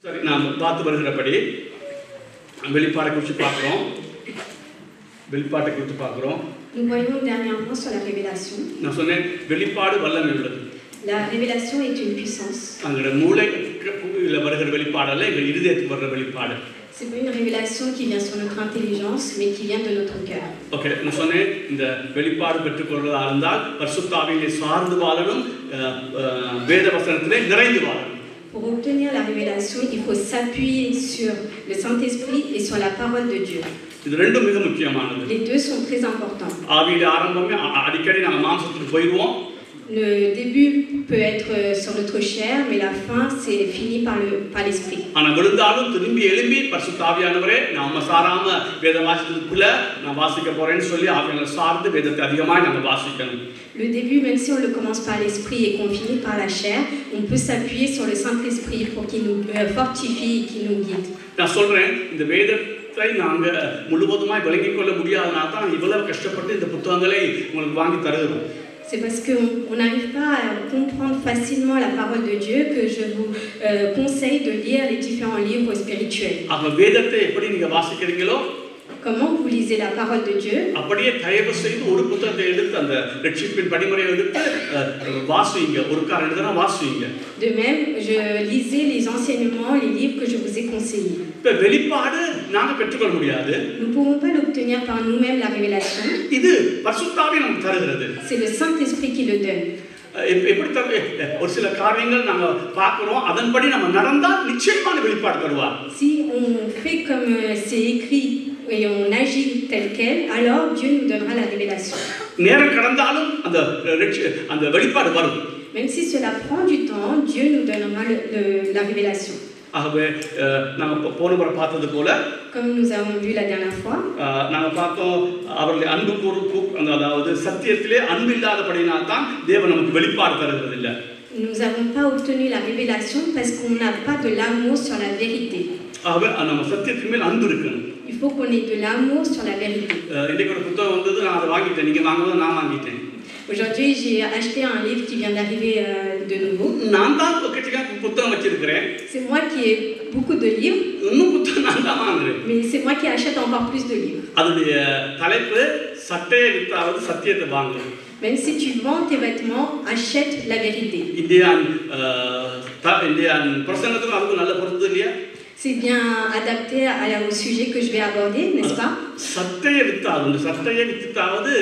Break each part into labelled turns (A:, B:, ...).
A: சரி, நாம் பார்த்து வருகிறபடி வெளிப்பாடை குறித்து பார்க்குறோம். வெளிப்பாட்டை குறித்து பார்க்குறோம்.
B: Nous voyons dernièrement sur la révélation.
A: நான் சொன்னேன் வெளிப்பாடு வல்லமை உள்ளது.
B: La révélation est une puissance.
A: அங்கே மூளையில் வருகிற வெளிப்பாடு அல்ல, எங்கள் இருதயத்துக்கு வர்ற வெளிப்பாடு.
B: C'est pas une révélation qui vient sur notre intelligence, mais qui vient de notre cœur.
A: Okay, நான் சொன்னேன் இந்த வெளிப்பாடு பெற்றுக்கொள்வதா இருந்தால் பரிசுத்த ஆவியிலே சார்ந்து வாழணும், வேத வசனத்திலே நிறைந்து வாழணும்.
B: Pour obtenir la révélation, il faut s'appuyer sur le Saint-Esprit et sur la parole de Dieu.
A: இது ரெண்டும் மிக முக்கியமானது.
B: Les deux sont très importants.
A: ஆவியில ஆரம்பமே அடிக்கடி நாங்கள் மாம்சத்துக்கு போயிடுவோம்.
B: Le début peut être sur notre chair, mais la fin c'est fini par l'esprit.
A: ஆனா விழுந்தாலும் திரும்பி எழும்பி பரிசுத்த ஆவியானவரே நாம சாராம வேத வாசிக்கிறதுக்குள்ள நான் வாசிக்க போறேன்னு சொல்லி ஆவியானவர் சார்ந்து வேதத்தை அதிகமாக நாங்கள் வாசிக்கணும்.
B: Le début, même si on le commence par l'esprit et qu'on finit par la chair, on peut s'appuyer sur le Saint-Esprit pour qu'il nous fortifie et qu'il nous guide.
A: நான் சொல்றேன், இந்த வேதத்தை நாங்க முழுவதுமாய் விளங்கிக் கொள்ள முடியாதனால தான் இவ்வளவு கஷ்டப்பட்டு இந்த புத்தகங்களை உங்களுக்கு வாங்கி தருகிறோம்.
B: C'est parce qu'on n'arrive pas à comprendre facilement la parole de Dieu que je vous conseille de lire les différents livres spirituels.
A: அப்ப வேதத்தை எப்படி நீங்க வாசிக்கிறீங்களோ,
B: Comment vous lisez la parole de Dieu?
A: அப்படியே தயவு செய்து ஒரு புத்தகத்தை எடுத்து அந்த ரட்சிப்பின் படிமுறையை எடுத்து வாசிங்க, ஒரு காரணம் எழுதுனா வாசிங்க.
B: De même, je lisais les enseignements, les livres que je vous ai conseillés.
A: இப்ப வெளிப்பாடு நாங்க பெற்றுக்கொள்ள முடியாது.
B: Nous ne pouvons pas l'obtenir par nous-mêmes la révélation.
A: இது பரிசுத்த ஆவி நமக்கு தருகிறது.
B: C'est le Saint-Esprit qui le donne.
A: எப்படி ஒரு சில காரியங்கள் நாங்க பார்க்கிறோம், அதன்படி நம்ம நடந்தால் நிச்சயமான வெளிப்பாடு தருவார்.
B: Si on fait comme c'est écrit et on agit tel quel, alors Dieu nous donnera la révélation.
A: நேரம் கடந்தாலும் அந்த வெளிப்பாடு வரும்.
B: Même si cela prend du temps, Dieu nous donnera la révélation.
A: ஆகவே நாங்க போன முறை பார்த்தது போல,
B: Comme nous avons vu la dernière fois,
A: நாங்க பார்த்தோம் அவர்களை அன்பு கூறும், அதாவது சத்தியத்திலே அன்பு இல்லாதபடினால் தான் தேவன் நமக்கு வெளிப்பாடு தருகிறது இல்லை.
B: nous n'avons pas obtenu la révélation parce qu'on n'a pas de l'amour sur la vérité.
A: ஆகவே நம்ம சத்தியத்தின் மேல் அன்பு இருக்கணும்.
B: Il faut qu'on ait de l'amour sur la vérité.
A: இன்னைக்கு ஒரு புத்தகம் வந்தது, நான் அதை வாங்கிட்டேன். நீங்க வாங்குவது நான் வாங்கிட்டேன்.
B: Aujourd'hui, j'ai acheté un livre qui vient d'arriver de nouveau.
A: நான் தான் புத்தகம் வச்சிருக்கிறேன்.
B: C'est moi qui ai beaucoup de livres.
A: இன்னும் புத்தகம் நான் தான் வாங்குறேன்.
B: Mais c'est moi qui achète encore plus de livres.
A: அதோட தலைப்பு சட்டையை வித்தாவது சத்தியத்தை வாங்கு.
B: Même si tu vends tes vêtements, achète la vérité.
A: Indian பிரசங்கத்துக்கு அதுக்கு நல்ல பொருத்தம் இல்லையா?
B: C'est bien adapté au sujet que je vais aborder, n'est-ce pas?
A: சட்டையை வித்தாவது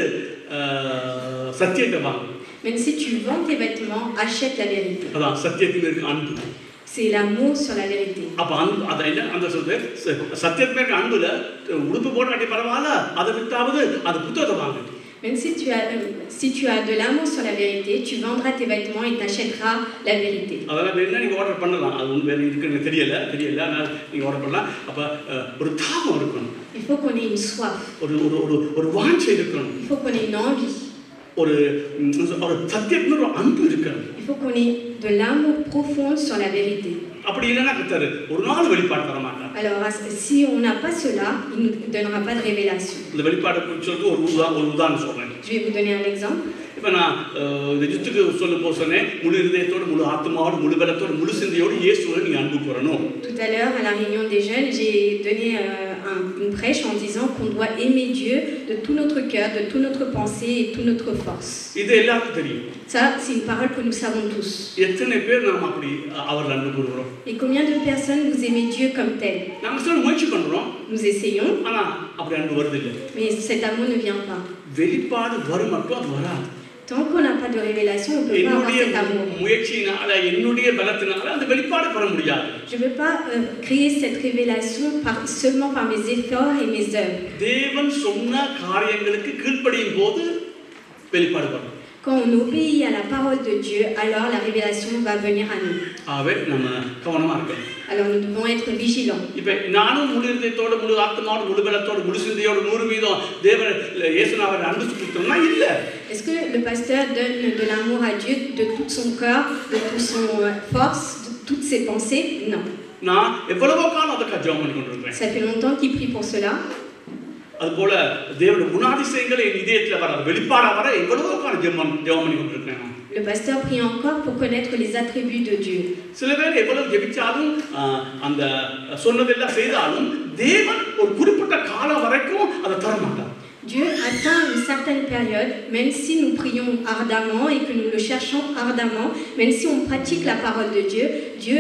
A: சத்தியத்தை வாங்கு.
B: Même si tu vends tes vêtements, achète la vérité.
A: அதான் சத்தியத்தின் மேல் அன்பு.
B: C'est l'amour sur la vérité.
A: அப்ப அத என்ன அந்த சொல்றது, சத்தியத்தின் மேல் அன்புல உடுப்பு போடாட்டி பரவாயில்ல, அதை வித்தாவது அந்த புத்தகத்தை வாங்கு.
B: Même si tu as de l'amour sur la vérité, tu vendras tes vêtements et t'achèteras la vérité.
A: அதெல்லாம் வேணா நீங்க ஆர்டர் பண்ணலாம். அது ஒன்று வேற இருக்குன்னு தெரியல, ஆனால் நீங்க ஆர்டர் பண்ணலாம். அப்ப ஒரு தாகம் இருக்கணும்.
B: Il faut qu'on ait une soif.
A: ஒரு வாஞ்சை இருக்கணும்.
B: Il faut qu'on ait une envie.
A: ஒரு சத்தியத்துல ஒரு அன்பு இருக்கணும்.
B: Il faut qu'on ait de l'amour profond sur la vérité.
A: அப்படி இல்லைன்னா கர்த்தர் ஒரு நாள் வெளிப்பாடு தர மாட்டார்.
B: Alors si on n'a pas cela, il ne nous donnera pas de révélation.
A: இந்த வெளிப்பாடை குறித்து ஒரு உதாரணம் சொல்றேன்.
B: Je vais vous donner un exemple.
A: இப்ப நான் இந்த யுத்தத்துக்கு சொல்லும்போது சொன்னேன், முழு இதயத்தோடு, முழு ஆத்மாவோடு, முழு பலத்தோடு, முழு சிந்தையோடு இயேசுவை நீ அன்பு கூறணும்.
B: Tout à l'heure, à la réunion des jeunes, j'ai donné une prêche en disant qu'on doit aimer Dieu de tout notre cœur, de toute notre pensée et toute notre force.
A: இது எல்லாருக்கும் தெரியும்.
B: Ça, c'est une parole que nous savons tous.
A: எத்தனை பேர் நாம் அப்படி அவர் அன்பு கூறுகிறோம்?
B: Et combien de personnes vous aimez Dieu comme tel?
A: நாம சொல்ல முயற்சி பண்றோம்.
B: Nous essayons.
A: ஆனா அப்படி அன்பு வருது இல்லை.
B: Mais cet amour ne vient pas.
A: வெளிப்பாடு வரும் மட்டும் அது வராது.
B: Tant qu'on n'a pas de révélation, on ne peut pas avoir cet amour.
A: முயற்சியினால, என்னுடைய பலத்தினால அந்த வெளிப்பாடு வர முடியாது.
B: Je ne veux pas créer cette révélation seulement par mes efforts et mes œuvres.
A: தேவன் சொன்ன காரியங்களுக்கு கீழ்ப்படியும் போது வெளிப்பாடு வரும்.
B: Quand on obéit à la parole de Dieu, alors la révélation va venir à nous.
A: ஆவே நம்ம கவனமா இருக்கணும்.
B: Alors nous devons être vigilants.
A: இப்ப நானும் முழு இதயத்தோட, முழு ஆத்மாவோட, முழு பலத்தோட, முழு சிந்தையோட 100% தேவன் இயேசுவை அன்பு செலுத்தணும்னா இல்ல.
B: Est-ce que le pasteur donne de l'amour à Dieu de tout son cœur, de toute son force, de toutes ses pensées? Non.
A: நான் எவ்வளவோ காலம் அதுக்கு ஜெபம் பண்ணி கொண்டிருக்கிறேன்.
B: Ça fait longtemps qu'il prie pour cela.
A: அதுபோல தேவனுடைய குணாதிசயங்கள் என் இதயத்துல வர வெளிப்பாடா வர எவ்வளவோ காலம் ஜெபம் பண்ணி கொண்டிருக்கேன்.
B: Le pasteur prie encore pour connaître les attributs de Dieu.
A: சில பேர் எவ்வளவு ஜெபிச்சாலும் அந்த சொன்னதெல்லாம் செய்தாலும் தேவன் ஒரு குறிப்பிட்ட காலம் வரைக்கும் அதை தர மாட்டார்.
B: Dieu atteint une certaine période, même si nous prions ardemment et que nous le cherchons ardemment, même si on pratique la parole de Dieu, Dieu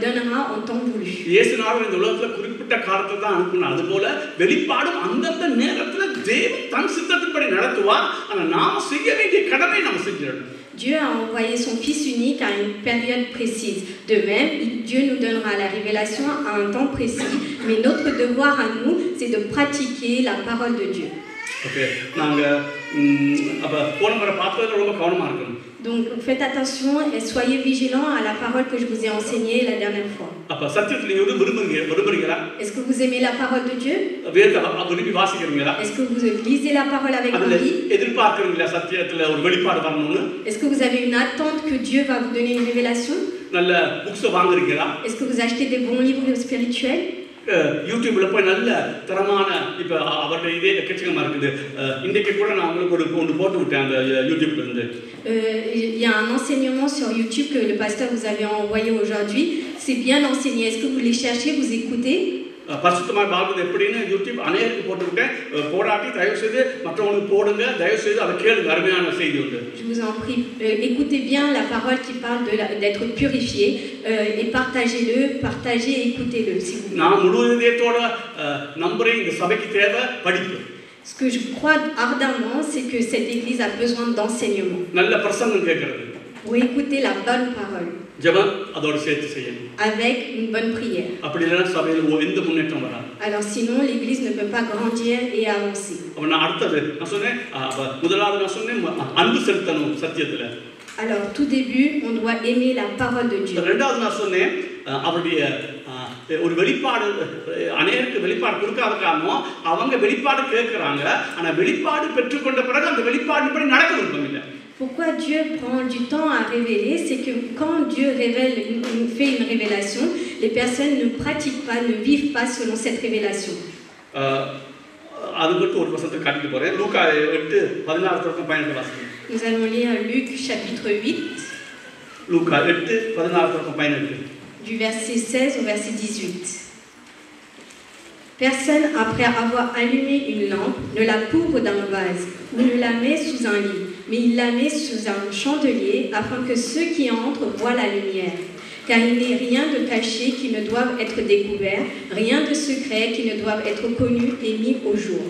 B: donnera en temps voulu.
A: இயேசுநாதர் இந்த உலகத்துல குறிப்பிட்ட காலத்தை தான் அனுப்புனார். அதுபோல வெளிப்பாடும் அந்தந்த நேரத்துல தேவன் தன் சித்தத்தின்படி நடத்துவார். ஆனா நாம செய்ய வேண்டிய கடமை நாம செஞ்சிடணும்.
B: Dieu a envoyé son Fils unique à une période précise. De même, Dieu nous donnera la révélation à un temps précis, mais notre devoir à nous, c'est de pratiquer la parole de Dieu.
A: Okay. நாங்க அப்ப போன முறை பார்த்ததுல ரொம்ப கவனமா இருக்கணும்.
B: Donc faites attention et soyez vigilants à la parole que je vous ai enseignée la dernière fois.
A: அப்ப சத்தியத்துல நீங்க விரும்புறீங்களா?
B: Est-ce que vous aimez la parole de Dieu?
A: வேதத்தை விரும்பி வாசிக்கிறீங்களா?
B: Est-ce que vous lisez la parole avec envie?
A: எதிர்பார்க்கிறீங்களா சத்தியத்துல ஒரு வெளிப்பாடு வரணும்னு?
B: Est-ce que vous avez une attente que Dieu va vous donner une révélation?
A: நல்ல books வாங்குறீங்களா?
B: Est-ce que vous achetez des bons livres spirituels?
A: யூடியூப்ல போய் நல்ல தரமான இப்ப அவருடைய இதே எக்கச்சக்கமா இருக்குது. இன்றைக்கு கூட நான் உங்களுக்கு ஒன்று போட்டு விட்டேன் அந்த யூடியூப்ல இருந்து.
B: Il y a un enseignement sur YouTube que le pasteur vous avait envoyé aujourd'hui. C'est bien enseigné. Est-ce que vous les cherchez, vous écoutez?
A: பரிசுத்தமாய் வாழ்வது எப்படின்னு யூடியூப் அநேகருக்கு போட்டுவிட்டேன். போடாட்டி தயவு செய்து மற்றவங்களுக்கு போடுங்க. தயவு செய்து அதை கேளுங்க. அருமையான செய்தி உண்டு.
B: Je vous en prie, écoutez bien la parole qui parle d'être purifié et partagez-le, partagez et écoutez-le si vous voulez.
A: நான் முழு இதயத்தோட நம்புறேன் இந்த சபைக்கு தேவை படிப்பு.
B: Ce que je crois ardemment, c'est que cette église a besoin d'enseignement.
A: நல்ல பிரசங்கம் கேட்கிறது.
B: Pour écouter la bonne parole.
A: ஜெபம் அதோட சேர்த்து செய்யணும்.
B: Avec une bonne prière.
A: அப்படி இல்லைன்னா சபையில் எந்த முன்னேற்றம் வராது.
B: Alors sinon l'église ne peut pas grandir et avancer.
A: அப்ப நான் அடுத்தது நான் சொன்னேன் முதலாவது நான் சொன்னேன் அன்பு செலுத்தணும் சத்தியத்துல.
B: Alors tout début on doit aimer la parole de Dieu.
A: இரண்டாவது நான் சொன்னேன் அவருடைய ஒரு வெளிப்பாடு அநேகருக்கு வெளிப்பாடு கொடுக்காத காரணம் அவங்க வெளிப்பாடு கேட்கறாங்க. ஆனா வெளிப்பாடு பெற்றுக்கொண்ட பிறகு அந்த வெளிப்பாடுபடி நடக்க விருப்பம் இல்லை.
B: Pourquoi Dieu prend du temps à révéler, c'est que quand Dieu fait une révélation, les personnes ne pratiquent pas, ne vivent pas selon cette révélation. Nous allons lire Luc chapitre 8, du verset 16 au verset 18. Personne, après avoir allumé une lampe, ne la couvre d'un vase ou ne la met sous un lit, mais il la met sous un chandelier afin que ceux qui entrent voient la lumière. Car il n'est rien de caché qui ne doive être découvert, rien de secret qui ne doive être connu et mis au jour.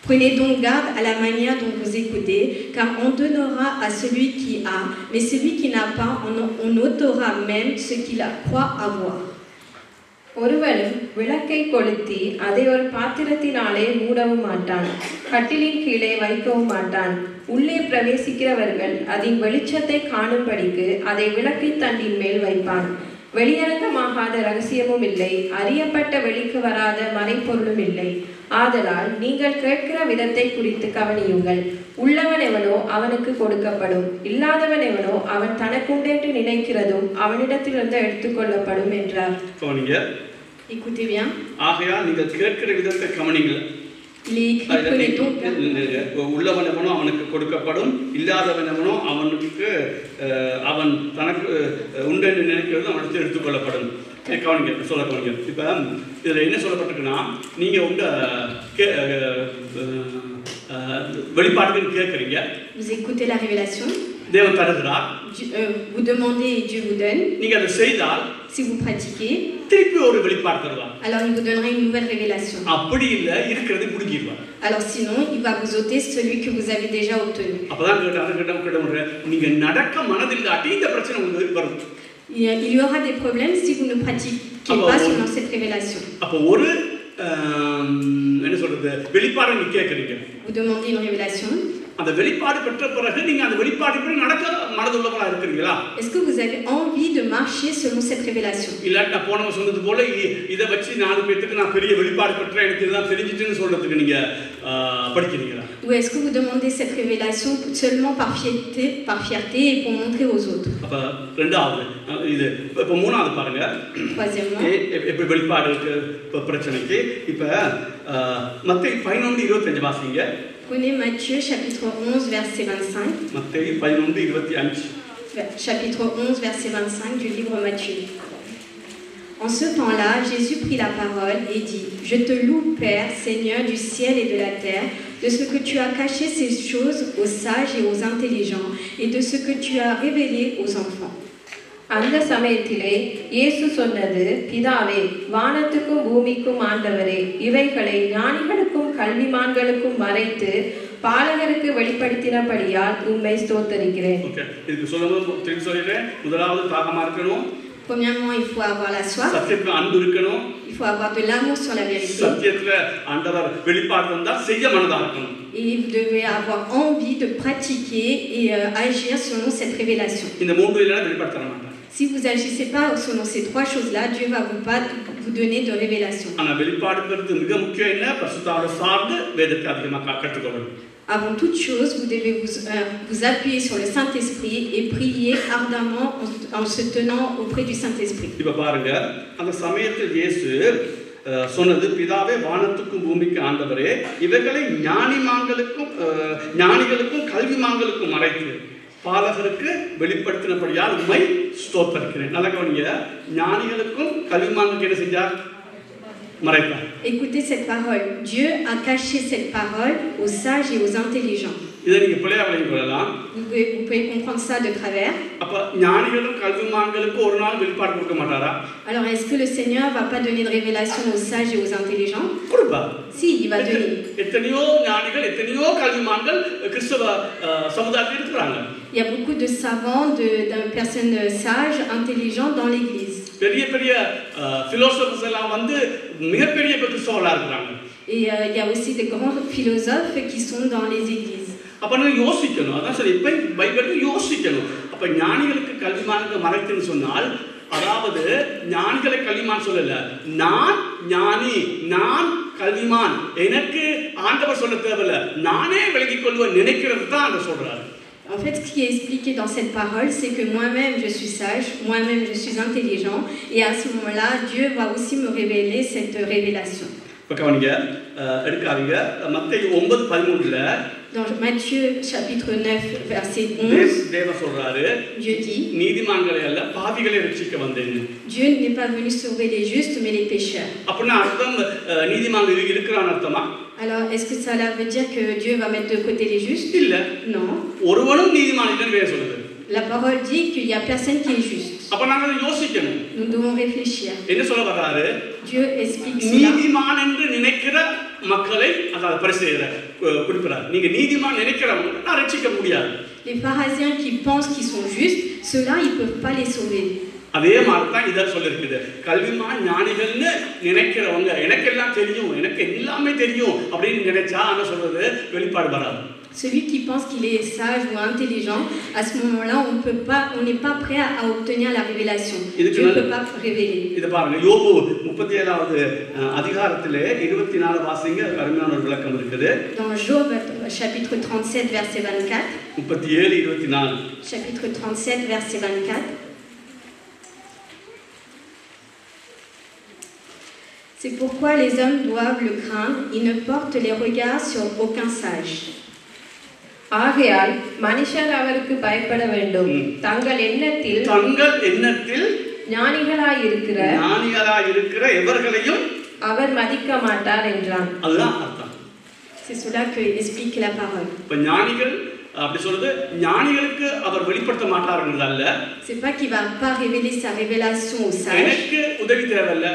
B: Prenez donc garde à la manière dont vous écoutez, car on donnera à celui qui a, mais celui qui n'a pas, on ôtera même ce qu'il croit avoir.
C: ஒருவனும் விளக்கை கொளுத்தி அதை ஒரு பாத்திரத்தினாலே மூடவும் மாட்டான், கட்டிலின் கீழே வைக்கவும் மாட்டான். உள்ளே பிரவேசிக்கிறவர்கள் அதன் வெளிச்சத்தை காணும்படிக்கு அதை விளக்கை தண்டின் மேல் வைப்பான். வெளியரங்கமாகாத ரகசியமும் இல்லை, அறியப்பட்ட வெளிக்கு வராத மறைப்பொருளும் இல்லை. ஆதலால் நீங்கள் கேட்கிற விதத்தை குறித்து கவனியுங்கள். உள்ளவன் எவனோ அவனுக்கு கொடுக்கப்படும், இல்லாதவன் எவனோ அவன் தனக்குண்டென்று நினைக்கிறதும் அவனிடத்திலிருந்து எடுத்துக்கொள்ளப்படும் என்றார்.
B: Écoutez bien.
A: ஆகையால் நீங்கள் கேட்கிற விதத்தை கவனியுங்கள்.
B: Il est écrit, prenez donc
A: உள்ளவன் எவனோ அவனுக்கு கொடுக்கப்படும், இல்லாதவன் எவனோ அவனுக்கு அவன் தனக்கு உண்டென்று நினைக்கிறது அவனுக்கு எடுத்துக்கொள்ளப்படும். கவனிங்க, சொல்ல கவனிங்க. இப்போ இதில் என்ன சொல்லப்பட்டிருக்குன்னா, நீங்கள் உங்க வெளிப்பாடுகள் கேட்குறீங்க.
B: Vous écoutez la révélation.
A: தேவன் தருகிறார்.
B: Vous demandez et Dieu vous donne.
A: நீங்கள் அதை செய்தால்,
B: si vous pratiquez,
A: திருப்பி ஒரு வெளிப்பாடு தருவார்.
B: alors il vous donnera une nouvelle révélation.
A: அப்படி இல்ல இருக்கிறது புடிங்கிடுவார்.
B: Alors sinon il va vous ôter celui que vous avez déjà obtenu.
A: அப்பதான் கேட்டாங்க நீங்க நடக்க மனதில்லாட்டி இந்த பிரச்சனை உங்களுக்கு வரும்.
B: Il y aura des problèmes si vous ne pratiquez pas selon cette révélation.
A: அப்ப ஒரு என்ன சொல்றது வெளிப்பாடு நீங்க கேக்குறீங்க.
B: Vous demandez une révélation.
A: அந்த வெளிப்பாடு பெற்ற பிறகு நீங்க அந்த வெளிப்பாடுபடி நடக்க மனதுள்ளவங்களா இருக்கிறீங்களா?
B: Est-ce que vous avez envie de marcher selon cette révélation?
A: இல்லாட்டி நான் போனவங்க சொன்னது போல இதை வச்சு 4 பேருக்கு நான் பெரிய வெளிப்பாடு பெற்ற எனக்கு இதெல்லாம் தெரிஞ்சிட்டுன்னு சொல்றதுக்கு நீங்க படிக்கிறீங்களா?
B: Ou est-ce que vous demandez cette révélation seulement par fierté et pour montrer aux autres?
A: அப்ப ரெண்டாவது இது இப்ப மூணாவது பாருங்க.
B: Troisièmement,
A: எப்படி வெளிப்பாடு பிரச்சனைக்கு இப்ப மத்தேயு 11:25 வாசிங்க.
B: prenez Matthieu chapitre 11 verset 25.
A: மத்தேயு 11:25.
B: Chapitre 11 verset 25 du livre Matthieu. En ce temps-là, Jésus prit la parole et dit: Je te loue, Père, Seigneur du ciel et de la terre, de ce que tu as caché ces choses aux sages et aux intelligents, et de ce que tu as révélé aux enfants.
C: அந்த சமயத்திலே இயேசு சொன்னது, பிதாவே, வானத்துக்கும் பூமிக்கும் ஆண்டவரே, இவைகளை ஞானிகளுக்கும் கல்விமான்களுக்கும் மறைத்து பாலகருக்கு வெளிப்படுத்தினபடியால் உம்மை ஸ்தோத்தரிக்கிறேன்.
A: இதுக்கு சொல்லும்போது திருப்பி சொல்றேன். முதலாவது தாகமா இருக்கணும்.
B: Premièrement, il faut avoir la soif.
A: சத்தியத்துல அன்பு இருக்கணும்.
B: Il faut avoir de l'amour sur la vérité.
A: சத்தியத்துல ஆண்டவர் வெளிப்பாடு வந்தா செய்ய மனதா இருக்கணும்.
B: Et vous devez avoir envie de pratiquer et agir selon cette révélation.
A: இந்த மூன்று இல்லனா வெளிப்பாடு தர மாட்டார்.
B: Si vous n'agissez pas selon ces trois choses-là, Dieu va pas vous donner de révélation.
A: ஆனா வெளிப்பாடுங்கிறது மிக முக்கியம். என்ன பரிசுத்தாவியை சார்ந்து வேதத்தை அதிகமாக கற்றுக்கொள்ளணும்.
B: Avant toute chose, vous devez vous appuyer sur le Saint-Esprit et prier ardemment en se tenant auprès du Saint-Esprit.
A: இப்ப பாருங்க, அந்த சமயத்தில் இயேசு சொன்னது, பிதாவே, வானத்துக்கும் பூமிக்கு ஆண்டவரே, இவைகளை ஞானிகளுக்கும் கல்விமான்களுக்கும் மறைத்து பாலகருக்கு வெளிப்படுத்தினபடியால் உம்மை ஸ்தோத்தரிக்கிறேன். நல்ல கவனிங்க, ஞானிகளுக்கும் கல்விமான்களுக்கு என்ன செஞ்சார்? மறைத்தார்.
B: Écoutez cette parole. Dieu a caché cette parole aux sages et aux intelligents.
A: இதை நீங்க பிள்ளையா விளங்கிக் கொள்ளலாம்.
B: Vous pouvez comprendre ça de travers.
A: அப்ப ஞானிகளும் கல்விமான்களுக்கு ஒரு நாள் வெளிப்பாடு கொடுக்க மாட்டாரா?
B: Alors est-ce que le Seigneur va pas donner de révélation aux sages et aux intelligents?
A: கொடுப்பார்.
B: Si, il va donner.
A: எத்தனையோ ஞானிகள், எத்தனையோ கல்விமான்கள் கிறிஸ்தவ சமுதாயத்தில் இருக்கிறாங்க.
B: Il y a beaucoup de savants, de personnes sages, intelligents dans l'église.
A: பெரிய பெரிய philosophers எல்லாம் வந்து மிகப்பெரிய கிறிஸ்தவர்களா இருக்கிறாங்க.
B: Et il y a aussi des grands philosophes qui sont dans les églises.
A: அப்ப நீங்க யோசிக்கணும். அதான் சரி, இப்ப பைபிளுக்கு யோசிக்கணும். அப்ப ஞானிகளுக்கு கல்விமானுக்கு மறைத்துன்னு சொன்னால், அதாவது ஞானிகளை கல்விமான் சொல்லல, நான் ஞானி, நான் கல்விமான், எனக்கு ஆண்டவர் சொல்ல தேவையில்ல, நானே விளங்கிக் கொள்வேன் நினைக்கிறது தான் அந்த சொல்றாரு.
B: En fait, ce qui est expliqué dans cette parole, c'est que moi-même je suis sage, moi-même je suis intelligent, et à ce moment-là, Dieu va aussi me révéler cette révélation. Dans Matthieu chapitre 9 verset 11, Dieu dit: Dieu n'est pas venu sauver les justes mais les pécheurs. Alors est-ce que cela veut dire que Dieu va mettre de côté les justes? Non. La parole dit qu'il n'y a personne qui est juste. Nous devons réfléchir. Dieu explique cela. Les pharisiens qui pensent qu'ils sont justes, ceux-là, ils ne peuvent pas les sauver.
A: அதே மாதிரி தான் இத சொல்லிருக்குது. கல்விமான் ஞானிகள்னு நினைக்கிறவங்க, எனக்கு எல்லாம் தெரியும், எனக்கு எல்லாமே தெரியும் அப்படின்னு நினைச்சா என்ன சொல்றது? வெளிப்பாடு வராது.
B: Celui qui pense qu'il est sage ou intelligent, à ce moment-là, on n'est pas prêt à obtenir la révélation. Dieu ne peut pas révéler.
A: இது பாருங்க, யோபு 37வது அதிகாரத்திலே 24 வாசிங்க, அருமையான ஒரு விளக்கம் இருக்குது.
B: Dans Job chapitre 37 verset 24.
A: 37:24.
B: Chapitre 37 verset 24. C'est pourquoi les hommes doivent le craindre, ils ne portent les regards sur aucun sage.
C: ஆகையால் மனுஷர் அவருக்கு பயப்பட வேண்டும். தங்கள் எண்ணத்தில் ஞானிகளாய் இருக்கிற எவர்களையும் அவர் மதிக்க மாட்டார் என்றான்.
A: அதுதான் அர்த்தம்.
B: C'est cela que explique la parole.
A: இப்ப ஞானிகள் அப்படி சொல்றது, ஞானிகளுக்கு அவர் வெளிப்படுத்த மாட்டாருங்கிறது அல்ல.
B: C'est pas qu'il va pas révéler sa révélation aux sages.
A: எனக்கு உதவி தேவையில்லை.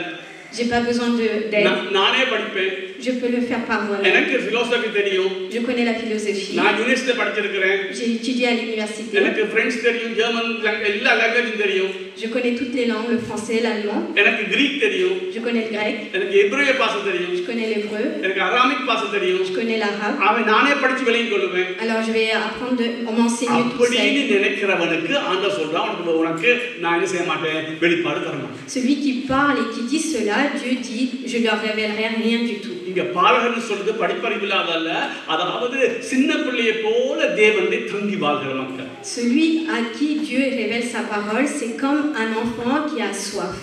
B: J'ai pas besoin d'aide.
A: நானே படிப்பேன்.
B: je peux le faire par moi-même.
A: எனக்கு philosophy தெரியும்.
B: Je connais la philosophie.
A: நான் யுனிவர்சிட்டில படிச்சிருக்கேன்.
B: J'ai étudié à l'université.
A: எனக்கு French தெரியும், German எல்லா லாங்குவேஜும் தெரியும்.
B: Je connais toutes les langues, le français, l'allemand.
A: எனக்கு Greek தெரியும்.
B: Je connais le grec.
A: எனக்கு எபிரேய பாஷை தெரியும்.
B: Je connais l'hébreu.
A: எனக்கு அரமிக் பாஷை தெரியும்.
B: Je connais l'arabe.
A: அவன் நானே படிச்சு விளங்கிக் கொள்வேன்.
B: Alors je vais apprendre, on m'enseigne tout ça.
A: அப்படின்னு நினைக்கிறவனுக்கு ஆண்டவர் சொல்றான், உனக்கு நான் என்ன செய்ய மாட்டேன், வெளிப்பாடு தர மாட்டேன்.
B: Celui qui parle et qui dit cela, Dieu dit, je leur révélerai rien du tout.
A: இங்க பாலகர்னு சொல்றது படிப்பறிவு இல்லாதல்ல, அதாவது சின்ன பிள்ளையை போல தேவனை தங்கி வாழ்கிற மக்கள்.
B: Celui à qui Dieu révèle sa parole, c'est comme un enfant qui a soif.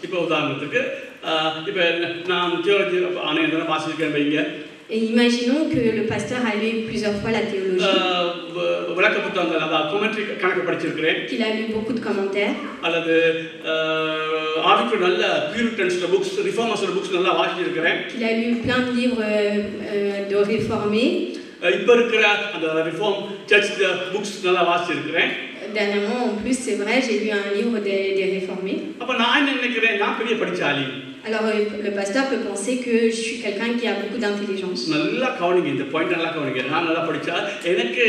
A: இப்போ உதாரணத்துக்கு நான் தியோலஜி ஆணையத்தில் வாசிக்கிறேன் வைங்க.
B: Et imaginons que le pasteur a lu plusieurs fois la théologie,
A: விளக்க புத்தகங்கள் அதாவது கமெண்ட்ரி கணக்கு படிச்சிருக்கிறேன்,
B: qu'il a lu beaucoup de commentaires,
A: அல்லது ஆவிக்கு நல்ல பியூரிட்டன்ஸ்ல புக்ஸ், ரிஃபார்மர்ஸ் புக்ஸ் நல்லா வாசிச்சிருக்கிறேன்,
B: qu'il a lu plein de livres de réformés.
A: இப்போ இருக்கிற அந்த ரிஃபார்ம் சர்ச் புக்ஸ் நல்லா வாசிச்சிருக்கிறேன்.
B: Dernièrement, en plus, c'est vrai, j'ai lu un livre des réformés.
A: அப்ப நான் என்ன நினைக்கிறேன், நான் பெரிய படிச்சாலி.
B: Alors le pasteur peut penser que je suis quelqu'un qui a beaucoup d'intelligence.
A: நல்லா கவனிங்க, இந்த பாயிண்ட் நல்லா கவனிங்க. நான் நல்லா படிச்சா எனக்கு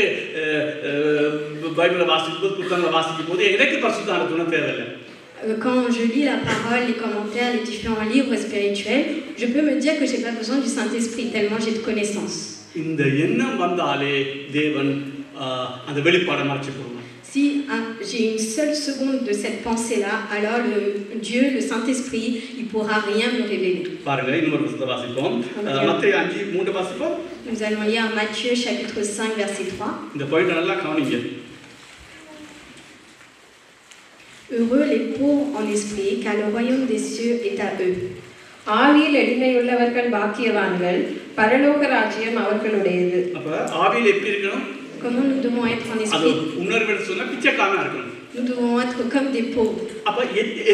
A: பைபிளை வாசிக்கும்போது, புத்தகங்களை வாசிக்கும் போது எனக்கு பரிசுத்தான துணை தேவையில்லை.
B: Quand je lis la parole, les commentaires, les différents livres spirituels, je peux me dire que j'ai pas besoin du Saint-Esprit tellement j'ai de connaissances.
A: இந்த எண்ணம் வந்தாலே தேவன் அந்த வெளிப்பாடை மறைச்சு போடுவார்.
B: Si j'ai une seule seconde de cette pensée-là, alors Dieu, le Saint-Esprit, il ne pourra rien me révéler.
A: பாருங்க, இன்னொரு வசனத்தை வாசிப்போம். மத்தேயு 5:3 வாசிப்போம்.
B: Nous allons lire Matthieu chapitre 5 verset 3.
A: இந்த பாயிண்ட் நல்லா கவனிங்க.
B: Heureux les pauvres en esprit, car le royaume des cieux est à eux.
C: ஆவியில் எளிமையுள்ளவர்கள் பாக்கியவான்கள், பரலோக ராஜ்யம் அவர்களுடையது.
A: அப்ப ஆவியில் எப்படி இருக்கணும்?
B: Comment nous devons être en
A: அது
B: esprit?
A: உணர்வுன்னு சொன்னா பிச்சைக்காரனா இருக்கணும்.
B: Nous devons être comme des pauvres.
A: அப்ப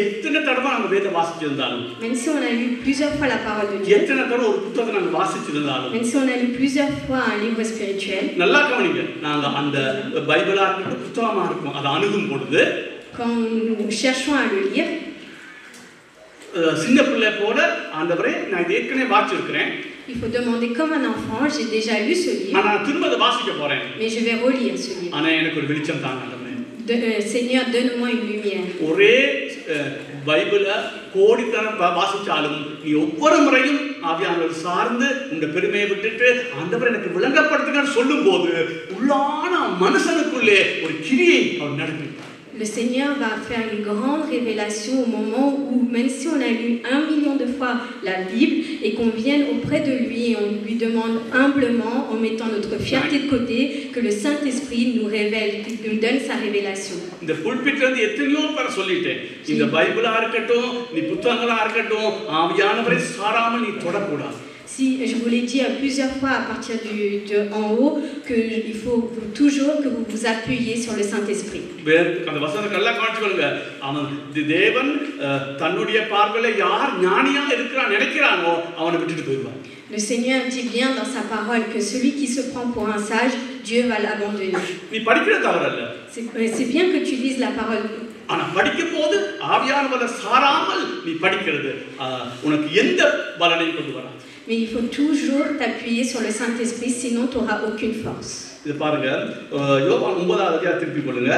A: எத்தனை தடவை நம்ம வேத வாசிச்சிருந்தாலும்,
B: Même si on a lu plusieurs fois la parole de Dieu,
A: எத்தனை தடவை ஒரு புத்தகத்தை நம்ம வாசிச்சிருந்தாலும்,
B: même si on a lu plusieurs fois un livre spirituel,
A: நல்லா கவனிங்க. நாங்க அந்த பைபிளா இருக்கட்டும், புத்தகமா இருக்கும், அதை அணுகும் பொழுது,
B: quand nous cherchons à le lire,
A: சின்ன பிள்ளை போல ஆண்டவரே நான் இதை ஏற்கனவே வாசிச்சிருக்கிறேன்,
B: il faut demander comme un enfant, j'ai déjà lu ce livre,
A: நான் திரும்ப அதை வாசிக்க போறேன்,
B: mais je vais relire ce livre.
A: ஆனா எனக்கு ஒரு வெளிச்சம் தாங்க ஆண்டவரே.
B: Seigneur, donne-moi une lumière.
A: ஒரே பைபிளை கோடித்தரம் வாசிச்சாலும் நீ ஒவ்வொரு முறையும் ஆவியானவர் சார்ந்து உங்க பெருமையை விட்டுட்டு ஆண்டவரை எனக்கு விளங்கப்படுத்துங்கன்னு சொல்லும் போது உள்ளான மனுஷனுக்குள்ளே ஒரு கிரியை அவர் நடத்திட்டார்.
B: Le Seigneur va faire une grande révélation au moment où, même si on a lu 1 million de fois la Bible et qu'on vienne auprès de lui et on lui demande humblement, en mettant notre fierté de côté, que le Saint-Esprit nous révèle, qu'il nous donne sa révélation.
A: இந்த புல்பிட்ல இருந்து எத்தனையோ பேர் சொல்லிட்டேன், இந்த பைபிளா இருக்கட்டும், நீ புத்தகங்களா இருக்கட்டும், ஆவியானவரை சாராமல் நீ தொடக்கூடாது.
B: Si je vous l'ai dit plusieurs fois à partir de en haut, qu'il faut toujours que vous vous appuyez sur le Saint-Esprit.
A: அந்த வசனத்தை நல்லா காட்சிக்கொள்ளுங்க. அவன் தேவன் தன்னுடைய பார்வையில யார் ஞானியா இருக்கிறான் நினைக்கிறானோ அவனை விட்டுட்டு போயிடுவான்.
B: Le Seigneur dit bien dans sa parole que celui qui se prend pour un sage, Dieu va l'abandonner.
A: நீ படிக்கிறது தவறல்ல.
B: C'est bien que tu lises la parole.
A: ஆனா படிக்கும் போது ஆவியானவரை சாராமல் நீ படிக்கிறது உனக்கு எந்த பலனையும் கொண்டு வராது.
B: Mais il faut toujours t'appuyer sur le Saint-Esprit, sinon tu n'auras aucune force.
A: இது பாருங்க, யோவான் 9வது அதிகாரம் திருப்பி கொள்ளுங்க.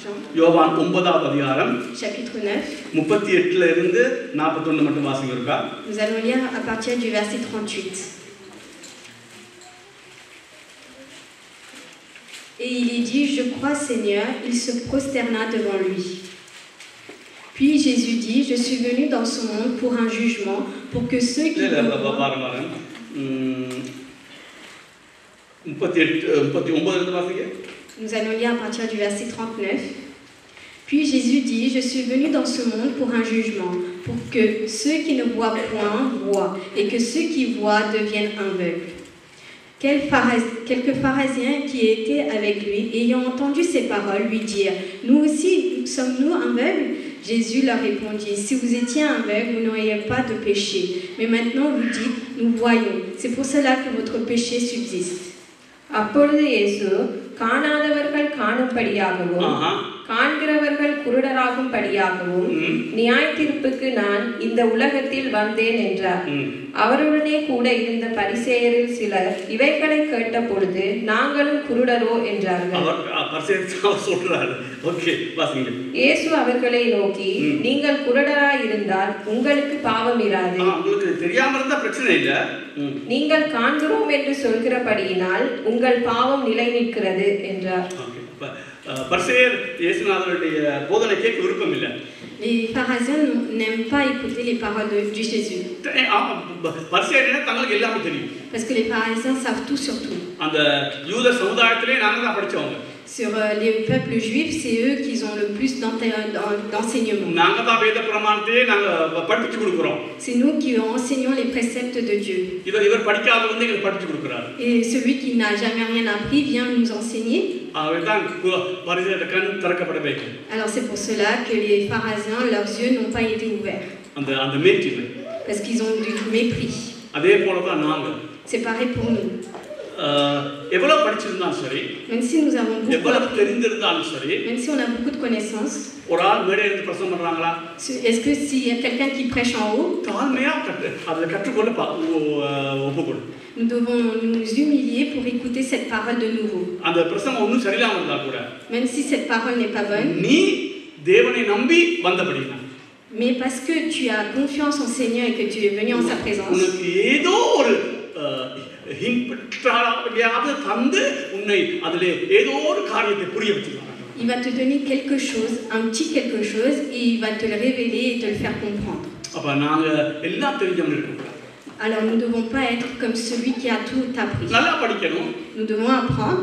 B: Jean.
A: யோவான் 9வது அதிகாரம்
B: Chapitre 9.
A: 38ல இருந்து 41 மட்டும் வாசிங்க இருக்கா.
B: Nous allons lire à partir du verset 38. Et il est dit, je crois Seigneur, il se prosterna devant lui. Puis Jésus dit, je suis venu dans ce monde pour un jugement, pour que ceux qui me voient... Nous allons lire à partir du verset 39. Puis Jésus dit, je suis venu dans ce monde pour un jugement, pour que ceux qui ne voient point voient, et que ceux qui voient deviennent aveugles. Quelques pharisiens qui étaient avec lui, ayant entendu ces paroles, lui dirent, nous aussi, sommes-nous aveugles? Jésus leur répondit, si vous étiez aveugles, vous n'auriez pas de péché. Mais maintenant vous dites, nous voyons. C'est pour cela que votre péché subsiste.
C: அப்பொழுது இயேசு காணாதவர்கள் காணும்படியாகவும் காண்கிறவர்கள் குருடராகும்படியாகவும் நியாய தீர்ப்புக்கு நான் இந்த உலகத்தில் வந்தேன் என்றார். அவருடனே கூட இருந்த பரிசேயரில் சிலர் இவைகளை கேட்ட பொழுது நாங்களும் குருடரோ என்றார்கள். இயேசு அவர்களை நோக்கி, நீங்கள் குருடராய் இருந்தால் உங்களுக்கு பாவம் இராது. நீங்கள் காண்கிறோம் என்று சொல்கிறபடியினால் உங்கள் பாவம் நிலை நிற்கிறது என்றார்.
B: Les pharisiens n'aiment pas écouter les paroles de Jésus. Parce que les pharisiens savent tout sur tout. Sur les peuples juifs, c'est eux qui ont le plus d'enseignement. C'est nous qui enseignons les préceptes de Dieu. Et celui qui n'a jamais rien appris vient nous enseigner. Alors c'est pour cela que les pharisiens, leurs yeux n'ont pas été ouverts. Parce qu'ils ont du mépris. C'est pareil pour nous. Même si nous avons beaucoup appris, même si on a beaucoup de connaissances, est-ce que s'il y a quelqu'un qui prêche en haut, nous devons nous humilier pour écouter cette parole de nouveau. Même si cette parole n'est pas bonne, mais parce que tu as confiance en Seigneur et que tu es venu en sa présence, il va te donner quelque chose, un petit quelque chose, et il va te le révéler et te le faire comprendre. Alors nous ne devons pas être comme celui qui a tout appris. Nous devons apprendre.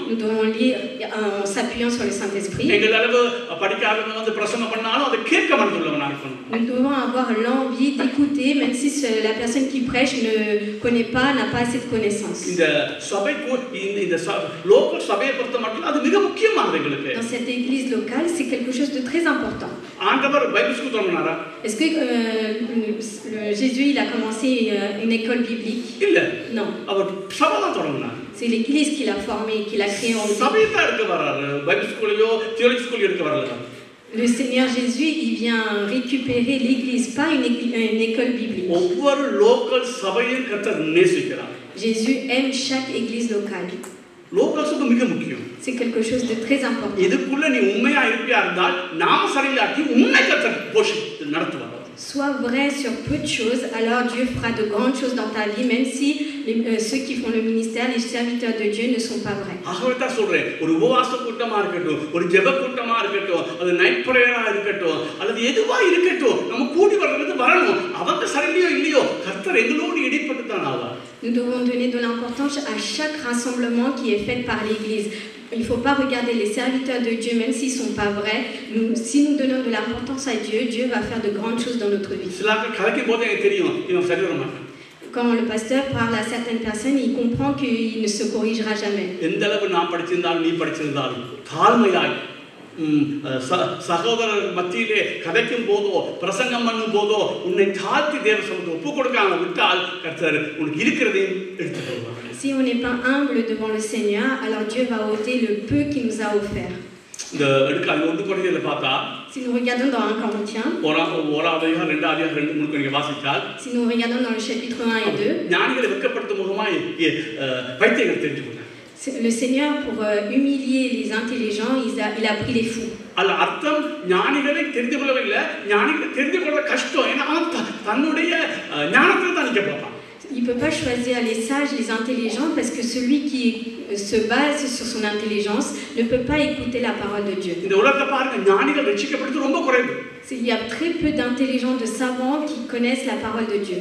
B: Nous devons lire en s'appuyant sur le Saint-Esprit. Nous devons avoir l'envie d'écouter, même si la personne qui prêche ne connaît pas, n'a pas assez de connaissances. Dans cette église locale, c'est quelque chose de très important. Est-ce que Jésus il a commencé une école biblique? Non. C'est l'église qui l'a formé, qui l'a créé en lui. Le Seigneur Jésus, il vient récupérer l'église, pas une école biblique. Jésus aime chaque église locale. C'est quelque chose de très important. Sois vrai sur peu de choses, alors Dieu fera de grandes choses dans ta vie, même si ceux qui font le ministère, les serviteurs de Dieu ne sont pas vrais. Nous devons donner de l'importance à chaque rassemblement qui est fait par l'Église. Il ne faut pas regarder les serviteurs de Dieu, même s'ils ne sont pas vrais. Si nous donnons de l'importance à Dieu, Dieu va faire de grandes choses dans notre vie. Quand le pasteur parle à certaines personnes, il comprend qu'il ne se corrigera jamais.
D: சகோதரர் மத்தியிலே கதைக்கும் போதோ பிரசங்கம் பண்ணும் போதோ உன்னை தாழ்த்தி தேவ சமூகத்தை ஒப்புக் கொடுக்காம விட்டால் கர்த்தர் உனக்கு இருக்கிறதையும் எடுத்துக் கொள்வார்.
B: Si on n'est pas humble devant le Seigneur, alors Dieu va ôter le peu qu'il nous a offert.
D: இந்த எடுக்காது ஒன்று கொரிந்தியர்ல பார்த்தா
B: Si nous regardons dans 1 Corinthiens, si nous regardons dans le chapitre 1 et 2,
D: ஞானிகளை வெட்கப்படுத்தும் முகமாய் பைத்தியங்கள் தெரிந்து கொண்டார்.
B: Le Seigneur, pour humilier les intelligents, il a pris les fous.
D: அல்ல அர்த்தம் ஞானிகளை தெரிந்து கொள்ளவில்லை, ஞானிகளை தெரிந்து கொள்ள கஷ்டம். ஏன்னா தன்னுடைய ஞானத்தில் தான் நிற்க பார்ப்பான்.
B: Il ne peut pas choisir les sages, les intelligents, parce que celui qui se base sur son intelligence ne peut pas écouter la parole de Dieu. Il y a très peu d'intelligents, de savants qui connaissent la parole de Dieu.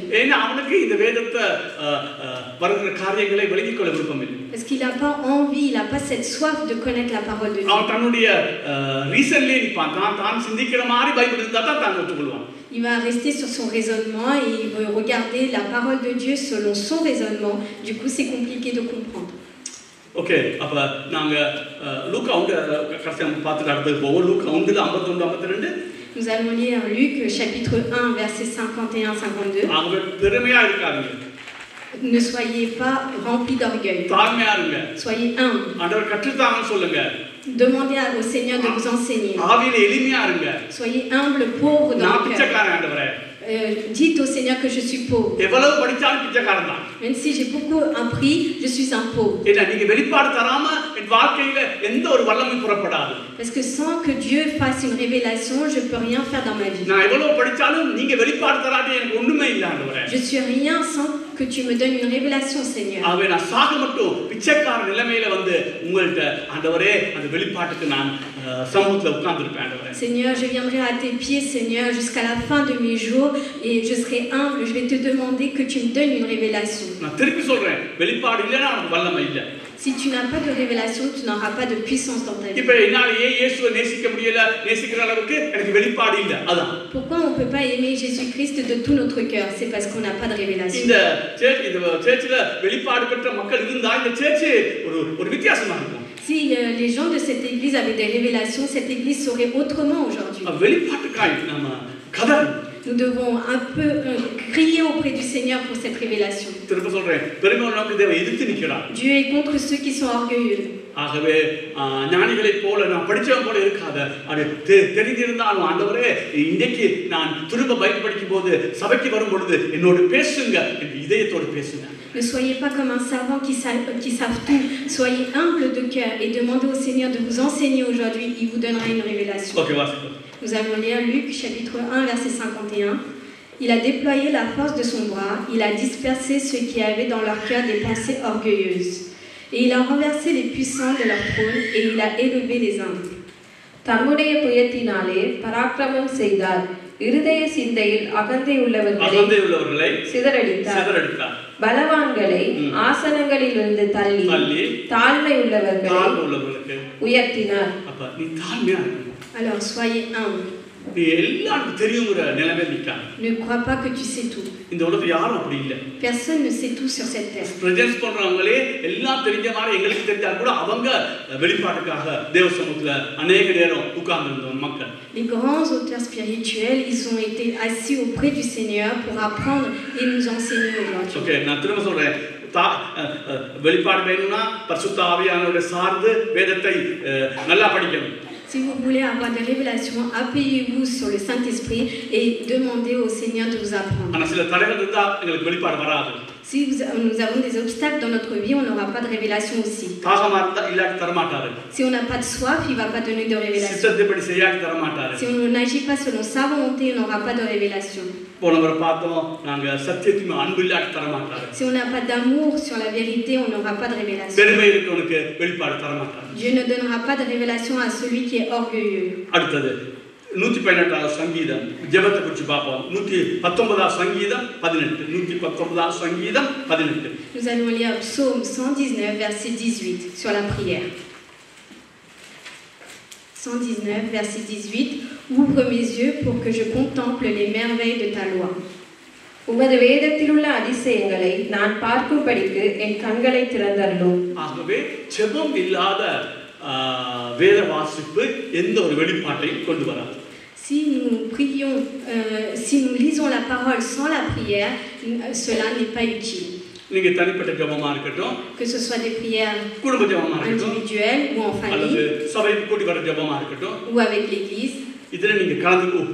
B: Parce qu'il n'a pas envie, il n'a pas cette soif de connaître la parole de Dieu. Il va rester sur son raisonnement et il veut regarder la parole de Dieu selon son raisonnement. Du coup, c'est compliqué de comprendre.
D: Ok, அப்ப நாங்க லூக்கா 1 கடைசியா பார்த்துட்டு அடுத்து போவோம். லூக்கா 1:51-52.
B: Nous allons lire Luc chapitre 1 versets 51-52.
D: அவங்க பெருமையா இருக்காங்க.
B: Ne soyez pas remplis d'orgueil.
A: தாழ்மையா இருங்க.
B: Soyez humbles.
A: ஆண்டவர் கற்றுத்தாங்கன்னு சொல்லுங்க.
B: Demandez au Seigneur de vous enseigner.
A: ஆவியில எளிமையா இருங்க.
B: Soyez humbles, pauvres dans
A: நான்
B: le cœur.
A: பிச்சைக்காரன் ஆண்டவரே.
B: Dites au Seigneur que je suis pauvre.
A: எவ்வளவு படிச்சாலும் பிச்சைக்காரன் தான்.
B: Même si j'ai beaucoup appris, je suis un pauvre.
A: ஏன்னா நீங்க வெளிப்பாடு தராம என் வாழ்க்கையில எந்த ஒரு வல்லமையும் புறப்படாது.
B: Parce que sans que Dieu fasse une révélation, je peux rien faire dans ma vie.
A: நான் எவ்வளவு படிச்சாலும் நீங்க வெளிப்பாடு தராட்டி எனக்கு ஒண்ணுமே இல்ல ஆண்டவரே.
B: Je suis rien sans que tu me donnes une révélation, Seigneur.
A: ஆவே நான் சாக மட்டும் பிச்சைக்கார நிலைமையில வந்து உங்கள்ட்ட ஆண்டவரே அந்த வெளிப்பாட்டுக்கு நான் சமூகத்துல உட்கார்ந்திருப்பேன் ஆண்டவரே.
B: Seigneur, je viendrai à tes pieds, Seigneur, jusqu'à la fin de mes jours et je serai humble. Je vais te demander que tu me donnes une révélation.
A: நான் திருப்பி சொல்றேன், வெளிப்பாடு இல்லைன்னா உனக்கு வல்லமை இல்ல.
B: Si tu n'as pas de révélation, tu n'auras pas de puissance dans ta vie.
A: இப்ப என்னால இயேசுவை நேசிக்க முடியல, நேசிக்கிற அளவுக்கு எனக்கு வெளிப்பாடு இல்ல. அதான்.
B: Pourquoi on peut pas aimer Jésus-Christ de tout notre cœur? C'est parce qu'on n'a pas de révélation.
A: இந்த சர்ச்சில வெளிப்பாடு பெற்ற மக்கள் இருந்தா இந்த சர்ச் ஒரு வித்தியாசமா இருக்கும்.
B: Si les gens de cette église avaient des révélations, cette église serait autrement aujourd'hui.
A: வெளிப்பாட்டுக்காய் நாம கதறி
B: Nous devons un peu crier auprès du Seigneur pour cette révélation.
A: திரும்ப சொல்றேன், பெருமை உள்ளவனுக்கு தேவன் எதிர்த்து நிற்கிறார்.
B: Dieu est contre ceux qui sont orgueilleux.
A: ஆகவே ஞானிகளைப் போல நான் படிச்சவன் போல இருக்காத, அது தெரிந்திருந்தாலும் ஆண்டவரே இன்றைக்கு நான் திரும்ப பைபிள் படிக்கும் போது சபைக்கு வரும் பொழுது என்னோடு பேசுங்க, என் இதயத்தோடு பேசுங்க.
B: Ne soyez pas comme un savant qui savent tout. Soyez humble de cœur et demandez au Seigneur de vous enseigner aujourd'hui. Il vous donnera une révélation.
A: Okay, வாசிப்போம்.
B: Nous allons lire Luc chapitre 1 verset 51. Il a déployé la force de son bras, il a dispersé ceux qui avaient dans leur cœur des pensées orgueilleuses. Et il a renversé les puissants de leur trône et il a élevé les humbles.
C: தம்முடைய புயத்தினாலே பராக்கிரமம் செய்தார். இருதய சிந்தையில் அகந்தை உள்ளவர்களை சிதறடித்தார். பலவான்களை ஆசனங்களிலிருந்து தள்ளி தாழ்மை உள்ளவர்களை உயர்த்தினார்.
A: அப்ப நீ தாழ்மையா இருக்கணும்.
B: Alors soyez humble.
A: நீ எல்லாருக்கும் தெரியுங்கிற நிலைமையில நிக்காத.
B: Ne crois pas que tu sais tout.
A: இந்த உலகத்துல யாரும் அப்படி இல்ல.
B: Personne ne sait tout sur cette terre.
A: பிரசன்ஸ் பண்றவங்களே எல்லாம் தெரிஞ்ச மாதிரி எங்களுக்கு தெரிஞ்சா கூட அவங்க வெளிப்பாட்டுக்காக தேவ சமூகத்துல அநேக நேரம் உட்கார்ந்திருந்த மக்கள்.
B: Les grands auteurs spirituels, ils ont été assis auprès du Seigneur pour apprendre et nous enseigner aujourd'hui.
A: Okay, நான் திரும்ப சொல்றேன், வெளிப்பாடு வேணும்னா பரிசுத்த ஆவியானவரை சார்ந்து வேதத்தை நல்லா படிக்கணும்.
B: Si vous voulez avoir des révélations, appuyez-vous sur le Saint-Esprit et demandez au Seigneur de vous apprendre.
A: ஆனா சில தடைகள் இருந்தா எங்களுக்கு வெளிப்பாடு வராது.
B: Si nous avons des obstacles dans notre vie, on n'aura pas de révélation aussi.
A: தாகமா இருந்தா இல்லாட்டி தர மாட்டாரு.
B: Si on n'a pas de soif, il va pas donner de révélation.
A: சித்தத்தைப்படி செய்யாட்டி தர மாட்டாரு.
B: Si on n'agit pas selon sa volonté, on n'aura pas de révélation.
A: போன முறை பார்த்தோம், நாங்க சத்தியத்தின் அன்பு இல்லாட்டி தர மாட்டாரு.
B: Si on n'a pas d'amour sur la vérité, on n'aura pas de révélation.
A: பெருமை இருக்கவனுக்கு வெளிப்பாடு தர மாட்டாரு.
B: Dieu ne donnera pas de révélation à celui qui est orgueilleux.
A: அடுத்தது 118வது சங்கீதம் ஜெபத்தை குறித்து பார்ப்போம். 119வது சங்கீதம் 18. 119வது சங்கீதம் 18.
B: Nous allons lire Psaume 119 verset 18 sur la prière. 119 verset 18. Ouvre mes yeux pour que je contemple les merveilles de ta loi.
C: உமது வேதத்திலுள்ள அதிசயங்களை நான் பார்க்கும்படிக்கு என் கண்களை திறந்தருளும்.
A: ஆகவே ஜெபம் இல்லாத வேத வாசிப்பு எந்த ஒரு வெளிப்பாட்டையும் கொண்டு வராது.
B: Si nous prions, si nous lisons la parole sans la prière, cela n'est pas utile.
A: நீங்க தனிப்பட்ட ஜெபமா இருக்கட்டும்,
B: que ce soit des prières
A: குடும்ப ஜெபமா இருக்கட்டும்,
B: individuelles ou en
A: அல்லது
B: famille,
A: சபைக்கு கூட்டி வர ஜெபமா இருக்கட்டும்,
B: ou avec l'église.
A: இதுல நீங்க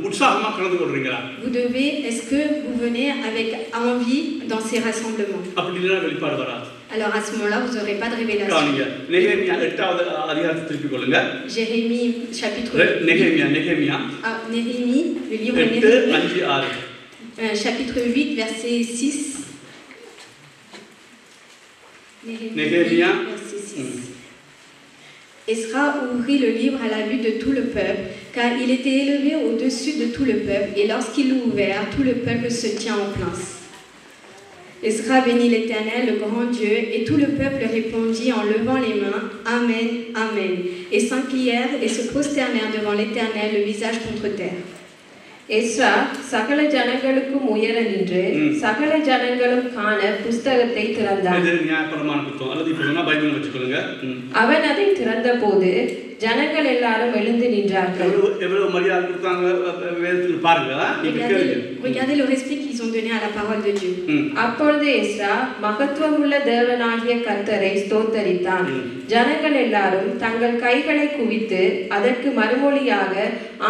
A: உற்சாகமா கலந்து கொள்றீங்களா?
B: Vous devez, est-ce que vous venez avec envie dans ces rassemblements?
A: அப்படி இல்லைன்னா வெளிப்பாடு வராது.
B: Alors à ce moment-là, vous n'aurez pas de révélation.
A: கவனிங்க, நெகேமியா 8வது அதிகாரத்தை திருப்பிக் கொள்ளுங்க.
B: Jérémie chapitre
A: நெகேமியா
B: Néhémie, le livre
A: 8,
B: Néhémie,
A: 5, 6.
B: chapitre 8 verset 6.
A: Néhémie,
B: verset 6. Esra ouvrit le livre à la vue de tout le peuple, car il était élevé au-dessus de tout le peuple, et lorsqu'il l'ouvert, tout le peuple se tient en place. Esra bénit l'Éternel, le grand Dieu, et tout le peuple répondit en levant les mains, Amen, Amen, et s'inclinèrent et se prosternèrent devant l'Éternel, le visage contre terre.
C: Ezra சகல ஜனங்களுக்கும் உயர நின்று சகல ஜனங்களும் காண புஸ்தகத்தை திறந்தான்.
A: இது நியாயப்பிரமாண புத்தகம் அல்லது இப்ப சொன்னா பைபிள் வச்சுக்கொள்ளுங்க.
C: அவன் அதை திறந்தபோது ஜனங்கள் எல்லாரும் எழுந்து நின்றார்கள்.
A: எவ்வளவு மரியாதை கொடுத்தாங்க வேதத்தில் பாருங்க.
B: Regardez le respect qu'ils qu'ils ont donné à la parole de Dieu.
C: அப்பொழுது எஸ்ரா மகத்துவமுள்ள தேவனாகிய கர்த்தரை ஸ்தோத்தரித்தான். ஜனங்கள் எல்லாரும் தங்கள் கைகளை குவித்து அதற்கு மறுமொழியாக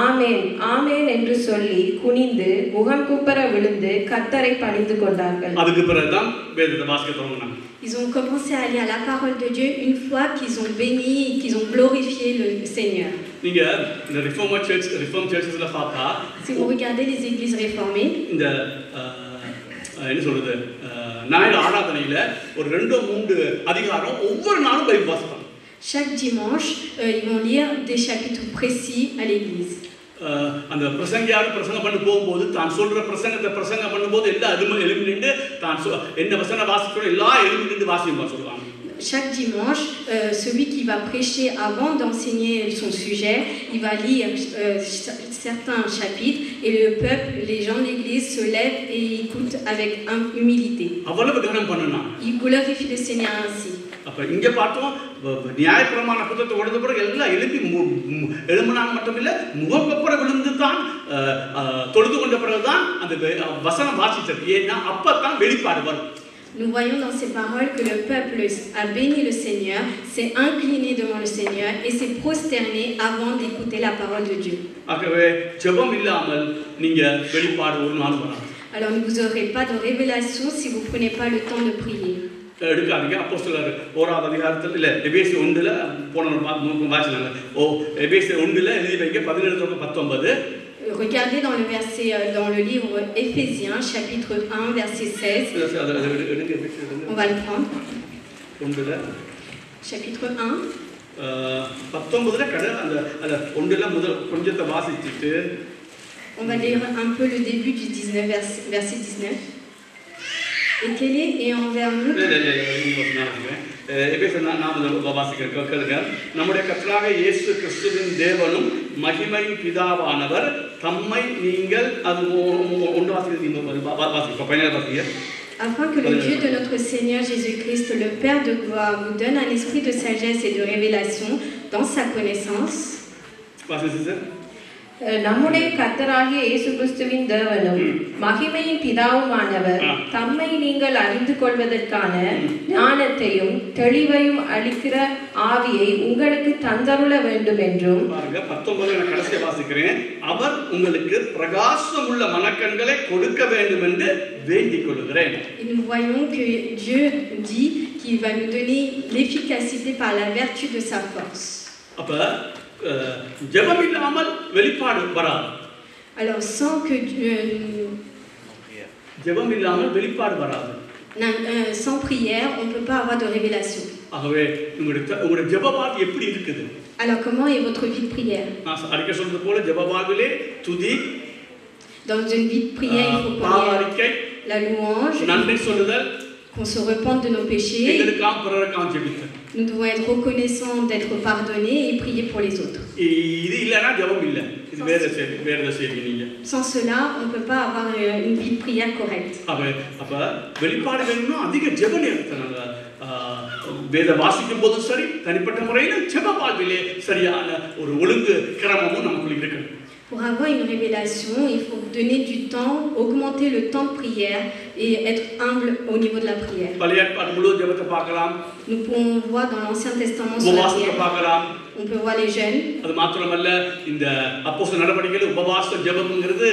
C: ஆமேன் ஆமேன் என்று சொல்லி குனிந்து முகம் குப்புற விழுந்து கர்த்தரை பணிந்து கொண்டார்கள்.
A: அதுக்கு பிறகுதான் வேதத்தை வாசிக்க தொடங்கினாங்க.
B: Ils ont commencé à lire la parole de Dieu une fois qu'ils ont béni, qu'ils ont glorifié le Seigneur.
A: நீங்க இந்த ரிஃபார்ம் சர்ச்சஸ்ல பார்த்தா,
B: Si vous regardez les églises réformées,
A: இந்த என்ன சொல்றது, ஞாயிறு ஆராதனையில ஒரு 2-3 அதிகாரம் ஒவ்வொரு நாளும் பைபிள் வாசிப்பாங்க.
B: chaque dimanche, ils vont lire des chapitres précis à l'église.
A: அந்த பிரசங்கியார் பிரசங்கம் பண்ண போகும்போது தான் சொல்ற பிரசங்கம் பண்ணும்போது எல்லா எழும்பி நின்று தான் என்ன வசனம் வாசிக்கிறோம் எல்லா எழும்பி நின்று வாசிப்பா சொல்லுவாங்க.
B: Chaque dimanche, celui qui va prêcher avant d'enseigner son sujet, il va lire certains chapitres et le peuple, les gens de l'église se lèvent et écoutent avec humilité.
A: Ils
B: glorifient le Seigneur ainsi.
A: அப்ப இங்க பார்த்தோம் நியாயப்பிரமாண புத்தகத்தை உடைந்த பிறகு எல்லாம் எழுப்பி எழும்பினாங்க மட்டுமில்ல முகப்பப்புற விழுந்து தான் தொழுது கொண்ட பிறகுதான் அந்த வசனம் வாசித்தது. ஏன்னா அப்பதான் வெளிப்பாடு வரும்.
B: Nous voyons dans ces paroles que le peuple a béni le Seigneur, s'est incliné devant le Seigneur et s'est prosterné avant d'écouter la parole de Dieu.
A: ஆகவே ஜெபம் இல்லாமல் நீங்க வெளிப்பாடு ஒரு நாள் வராது.
B: Alors vous n'aurez pas de révélation si vous ne prenez pas le temps de prier.
A: எடுக்காதீங்க. அப்போஸ்தலர் 1ஆம் அதிகாரத்தில் இல்ல எபேசியர் 1ல போன வாசினாங்க. எபேசியர் 1ல எழுதி வைங்க 17-19.
B: Regardez dans le verset, dans le livre Éphésiens, chapitre 1, verset 16. On va le prendre. Chapitre 1.
A: 19ல அந்த 1ல முதல் கொஞ்சத்தை வாசிச்சிட்டு
B: on va lire un peu le début du 19, verset 19. Et quel est et envers nous.
A: நம்முடைய கர்த்தராக இயேசு கிறிஸ்துவின் தேவனும் மகிமையின் பிதாவானவர் தம்மை நீங்கள் அது ஒன்று வாசிக்க
B: Afin que le Dieu de notre Seigneur Jésus-Christ, le Père de gloire, vous donne un esprit de sagesse et de révélation dans sa connaissance.
C: நம்முடைய கர்த்தராகிய இயேசு கிறிஸ்துவின் தேவனும் மகிமையின் பிதாவுமானவர் தம்மை நீங்கள் அறிந்து கொள்வதற்கான ஞானத்தையும் தெளிவையும் அளிக்கிற ஆவியை உங்களுக்கு தந்தருள வேண்டும் என்றும்.
A: 19 நான் கடைசியா வாசிக்கிறேன். அவர் உங்களுக்கு பிரகாசமுள்ள மனக்கண்களை கொடுக்க வேண்டும் என்று வேண்டிக் கொள்கிறேன்.
B: Nous voyons que Dieu dit qu'il va nous donner l'efficacité par la vertu de sa force.
A: அப்ப ஜெபம் இல்லாமல் வெளிப்பாடு வராது.
B: Alors sans que
A: ஜெபம் இல்லாமல் வெளிப்பாடு வராது.
B: Sans prière, on ne peut pas avoir de révélation.
A: ஆகவே உங்களுடைய ஜெப வாழ்க்கை எப்படி இருக்குது?
B: Alors comment est votre vie de prière?
A: நான் அடிக்க சொல்றது போல ஜெப வாழ்விலே துதி,
B: dans une vie de prière il faut prier la louange,
A: நன்றி சொல்லுதல்,
B: qu'on se repente de nos péchés.
A: எங்களுக்காக பிறருக்காக ஜெபித்தல்.
B: Nous devons être reconnaissants d'être pardonnés et prier pour les autres.
A: இது இல்லனா ஜெபம் இல்ல. இது வேற செய்தி நீங்க.
B: Sans cela, on ne peut pas avoir une vie de prière correcte.
A: அப்ப வெளிப்பாடு வேணும்னா அதிக ஜெப நேரத்தை நாங்க வேத வாசிக்கும் போதும் சரி தனிப்பட்ட முறையில ஜெப வாழ்விலே சரியான ஒரு ஒழுங்கு கிரமமும் நமக்குள்ள இருக்கு.
B: Pour avoir une révélation, il faut donner du temps, augmenter le temps de prière et être humble au niveau de la prière. Nous pouvons voir dans l'Ancien Testament sur la prière. On peut voir les jeûnes.
A: அது மாத்திரமல்ல இந்த அப்போஸ்தலர் நடவடிக்கையில் உபவாசம் ஜெபம்ங்கிறது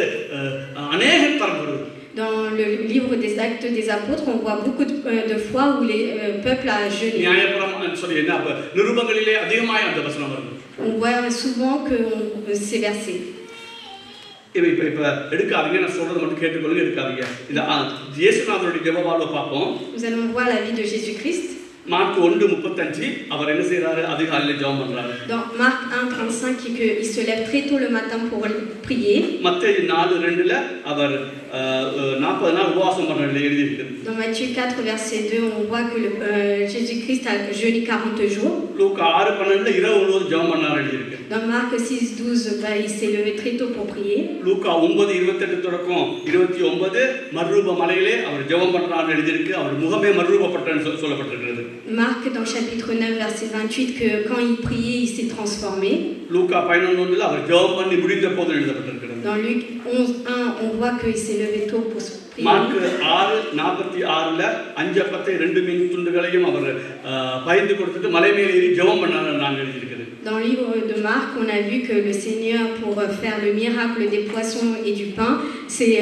A: अनेक தரம் வருது.
B: Dans le livre des Actes des Apôtres, on voit beaucoup de fois où les peuples a jeûné.
A: நிருபங்களிலே அதிகமாக அந்த வசனம் வருது.
B: On voit souvent que ces versets.
A: இப்ப எடுக்காதீங்க, நான் சொல்றது மட்டும் கேட்டுக்கொள்ளுங்க, எடுக்காதீங்க. இந்த இயேசுநாதருடைய ஜெப வாழ்வை பார்ப்போம்.
B: Nous allons voir la vie de Jésus-Christ.
A: Mark 1:35 அவர் என்ன செய்றாரு? அதிகாலையில ஜெபம் பண்றாரு.
B: Dans Marc 1:35 que il se lève très tôt le matin pour prier.
A: மத்தேயு 4:2ல அவர் 40 நாள் உபவாசம் பண்றாரு எழுதியிருக்கு.
B: Dans Matthieu 4 verset 2 on voit que Jésus-Christ a jeûné 40 jours.
A: லூக்கா 6:12ல இரவு முழுவதும் ஜெபம் பண்ணாரு எழுதியிருக்கு.
B: Dans Marc 6:12 il s'est levé très tôt pour prier.
A: லூக்கா 9:28 தொடக்கம் 29 மறுரூப மலையிலே அவர் ஜெபம் பண்றாரு எழுதியிருக்கு. அவர் முகமே மறுரூபப்பட்டன்னு சொல்லப்பட்டிருக்கிறது.
B: Marc dans chapitre 9 verset 28 que quand il priait il s'est transformé.
A: லூக்கா 11:1 அவர் ஜெபம் பண்ணி முடிந்த போது எழுதப்பட்டிருக்கிறது.
B: Dans Luc 11:1, on voit qu'il s'est levé tôt pour se prier.
A: Mark 6:46ல 5 அப்பத்தை 2 மீன் துண்டுகளையும் அவர் பகிர்ந்து கொடுத்துட்டு மலை மேலே ஏறி ஜெபம் பண்ணான்னு நான் எழுதியிருக்கிறேன்.
B: Dans le livre de Marc, on a vu que le Seigneur, pour faire le miracle des poissons et du pain, s'est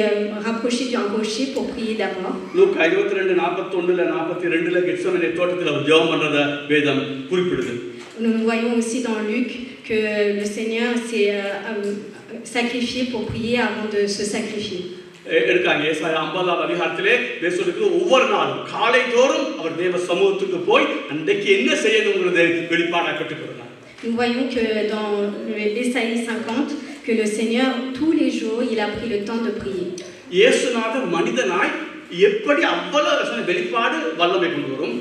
B: rapproché d'un rocher pour prier d'abord.
A: Luca 22:41ல 42ல Gethsemane தோட்டத்தில் அவர் ஜெபம் பண்றத வேதம் குறிப்பிடுது.
B: Nous voyons aussi dans Luc que le Seigneur s'est sacrifié pour prier avant de se sacrifier.
A: எடுக்காங்க ஏசாயா 50 அதிகாரத்திலே பேசுறதுக்கு ஒவ்வொரு நாளும் காலை தோறும் அவர் தேவ சமூகத்துக்கு போய் அன்றைக்கு என்ன செய்யணும்ங்கறதை வெளிப்பாடா கற்றுக்கொள்றார்.
B: Nous voyons que dans Ésaïe 50 que le Seigneur tous les jours il a pris le temps de prier.
A: இயேசுநாதர் மனிதனாய் எப்படி அவ்வளவு வெளிப்பாடு வல்லமை கொண்டு வரும்?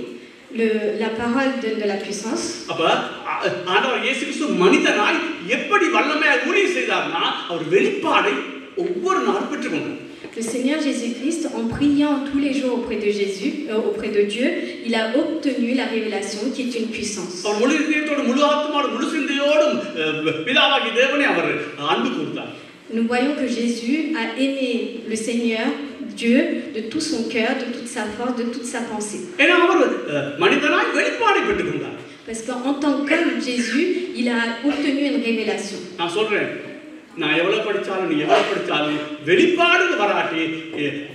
B: La parole donne de la puissance.
A: அப்ப ஆண்டவர் இயேசு கிறிஸ்து மனிதனாய் எப்படி வல்லமையாக ஊழியம் செய்தார்னா அவர் வெளிப்பாடை ஒவ்வொரு நாளும் பெற்றுக்கொண்டார்.
B: Le Seigneur Jésus-Christ, en priant tous les jours auprès de Jésus, auprès de Dieu, il a obtenu la révélation qui est une puissance.
A: அவர் முழு இதயத்தோடு முழு ஆத்துமாவோடு முழு சிந்தையோடு பிதாவாகிய தேவனை அவர் அன்பு கூர்ந்தார்.
B: Nous voyons que Jésus a aimé le Seigneur Dieu de tout son cœur, de toute sa force, de toute sa pensée.
A: ஏன்னா அவர் மனிதனாய் வெளிப்பாடை பெற்றுக்கொண்டார்.
B: Parce qu'en tant qu'homme Jésus, il a obtenu une révélation.
A: நான் சொல்றேன் நான் எவ்வளவு படிச்சாலும் நீ எவ்வளவு படிச்சாலும் வெளிப்பாடு வராட்டி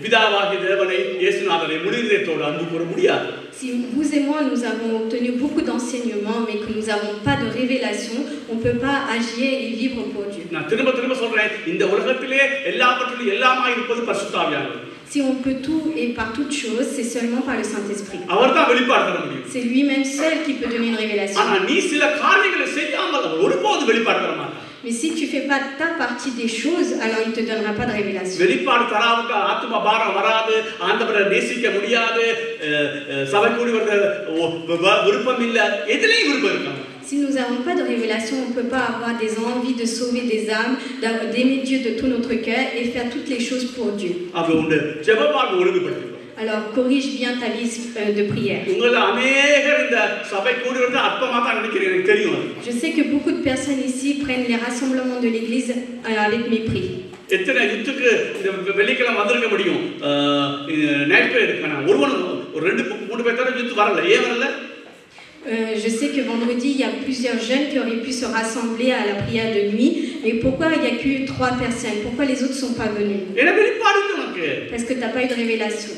A: பிதாவாகிய தேவனை இயேசுநாதரை முழு இதயத்தோடு அன்பு கூற முடியாது.
B: Si vous et moi nous avons obtenu beaucoup d'enseignements mais que nous n'avons pas de révélation, on ne peut pas agir et vivre pour Dieu.
A: நான் திரும்ப சொல்றேன் இந்த உலகத்திலே எல்லாவற்றிலும் எல்லாமாய் இருப்பது பரிசுத்த ஆவியானவர்.
B: Si on peut tout et par toute chose, c'est seulement par le Saint-Esprit.
A: அவர்தான் வெளிப்பாடு தர முடியும்.
B: C'est lui-même seul qui peut donner une révélation.
A: ஆனா நீ சில காரியங்களை செய்யாமல் அவர் ஒருபோதும் வெளிப்பாடு தர மாட்டார்.
B: Mais si tu fais pas ta partie des choses, alors il te donnera pas de révélation.
A: வெளிப்பாடு தராவுக்கு ஆத்ம பாரம் வராது, ஆண்டவரை நேசிக்க முடியாது, சபை கூடி வர விருப்பம் இல்ல, எதிலேயும் விருப்பம் இருக்காது.
B: Si nous n'avons pas de révélation, on ne peut pas avoir des envies de sauver des âmes, d'aimer Dieu de tout notre cœur et faire toutes les choses pour Dieu.
A: அப்ப உங்க ஜெபமாக ஒழுங்குபடுத்திக்கோ.
B: Alors corrige bien ta vie de prière.
A: உங்கள அநேகர் இந்த சபை கூடி வர அற்பமா தான் நினைக்கிறீங்க, எனக்கு தெரியும்.
B: Je sais que beaucoup de personnes ici prennent les rassemblements de l'église avec mépris.
A: எத்தனை யுத்துக்கு இந்த வெள்ளிக்கிழமை வந்திருக்க முடியும்? நைட் எடுக்கணும். ஒருவன் ஒரு 2-3 பேர் தவிர யுத்து வரல. ஏன் வரல?
B: Je sais que vendredi, il y a plusieurs jeunes qui auraient pu se rassembler à la prière de nuit. Mais pourquoi il n'y a que 3 personnes? Pourquoi les autres ne sont pas venus? Parce que tu n'as pas eu de révélation.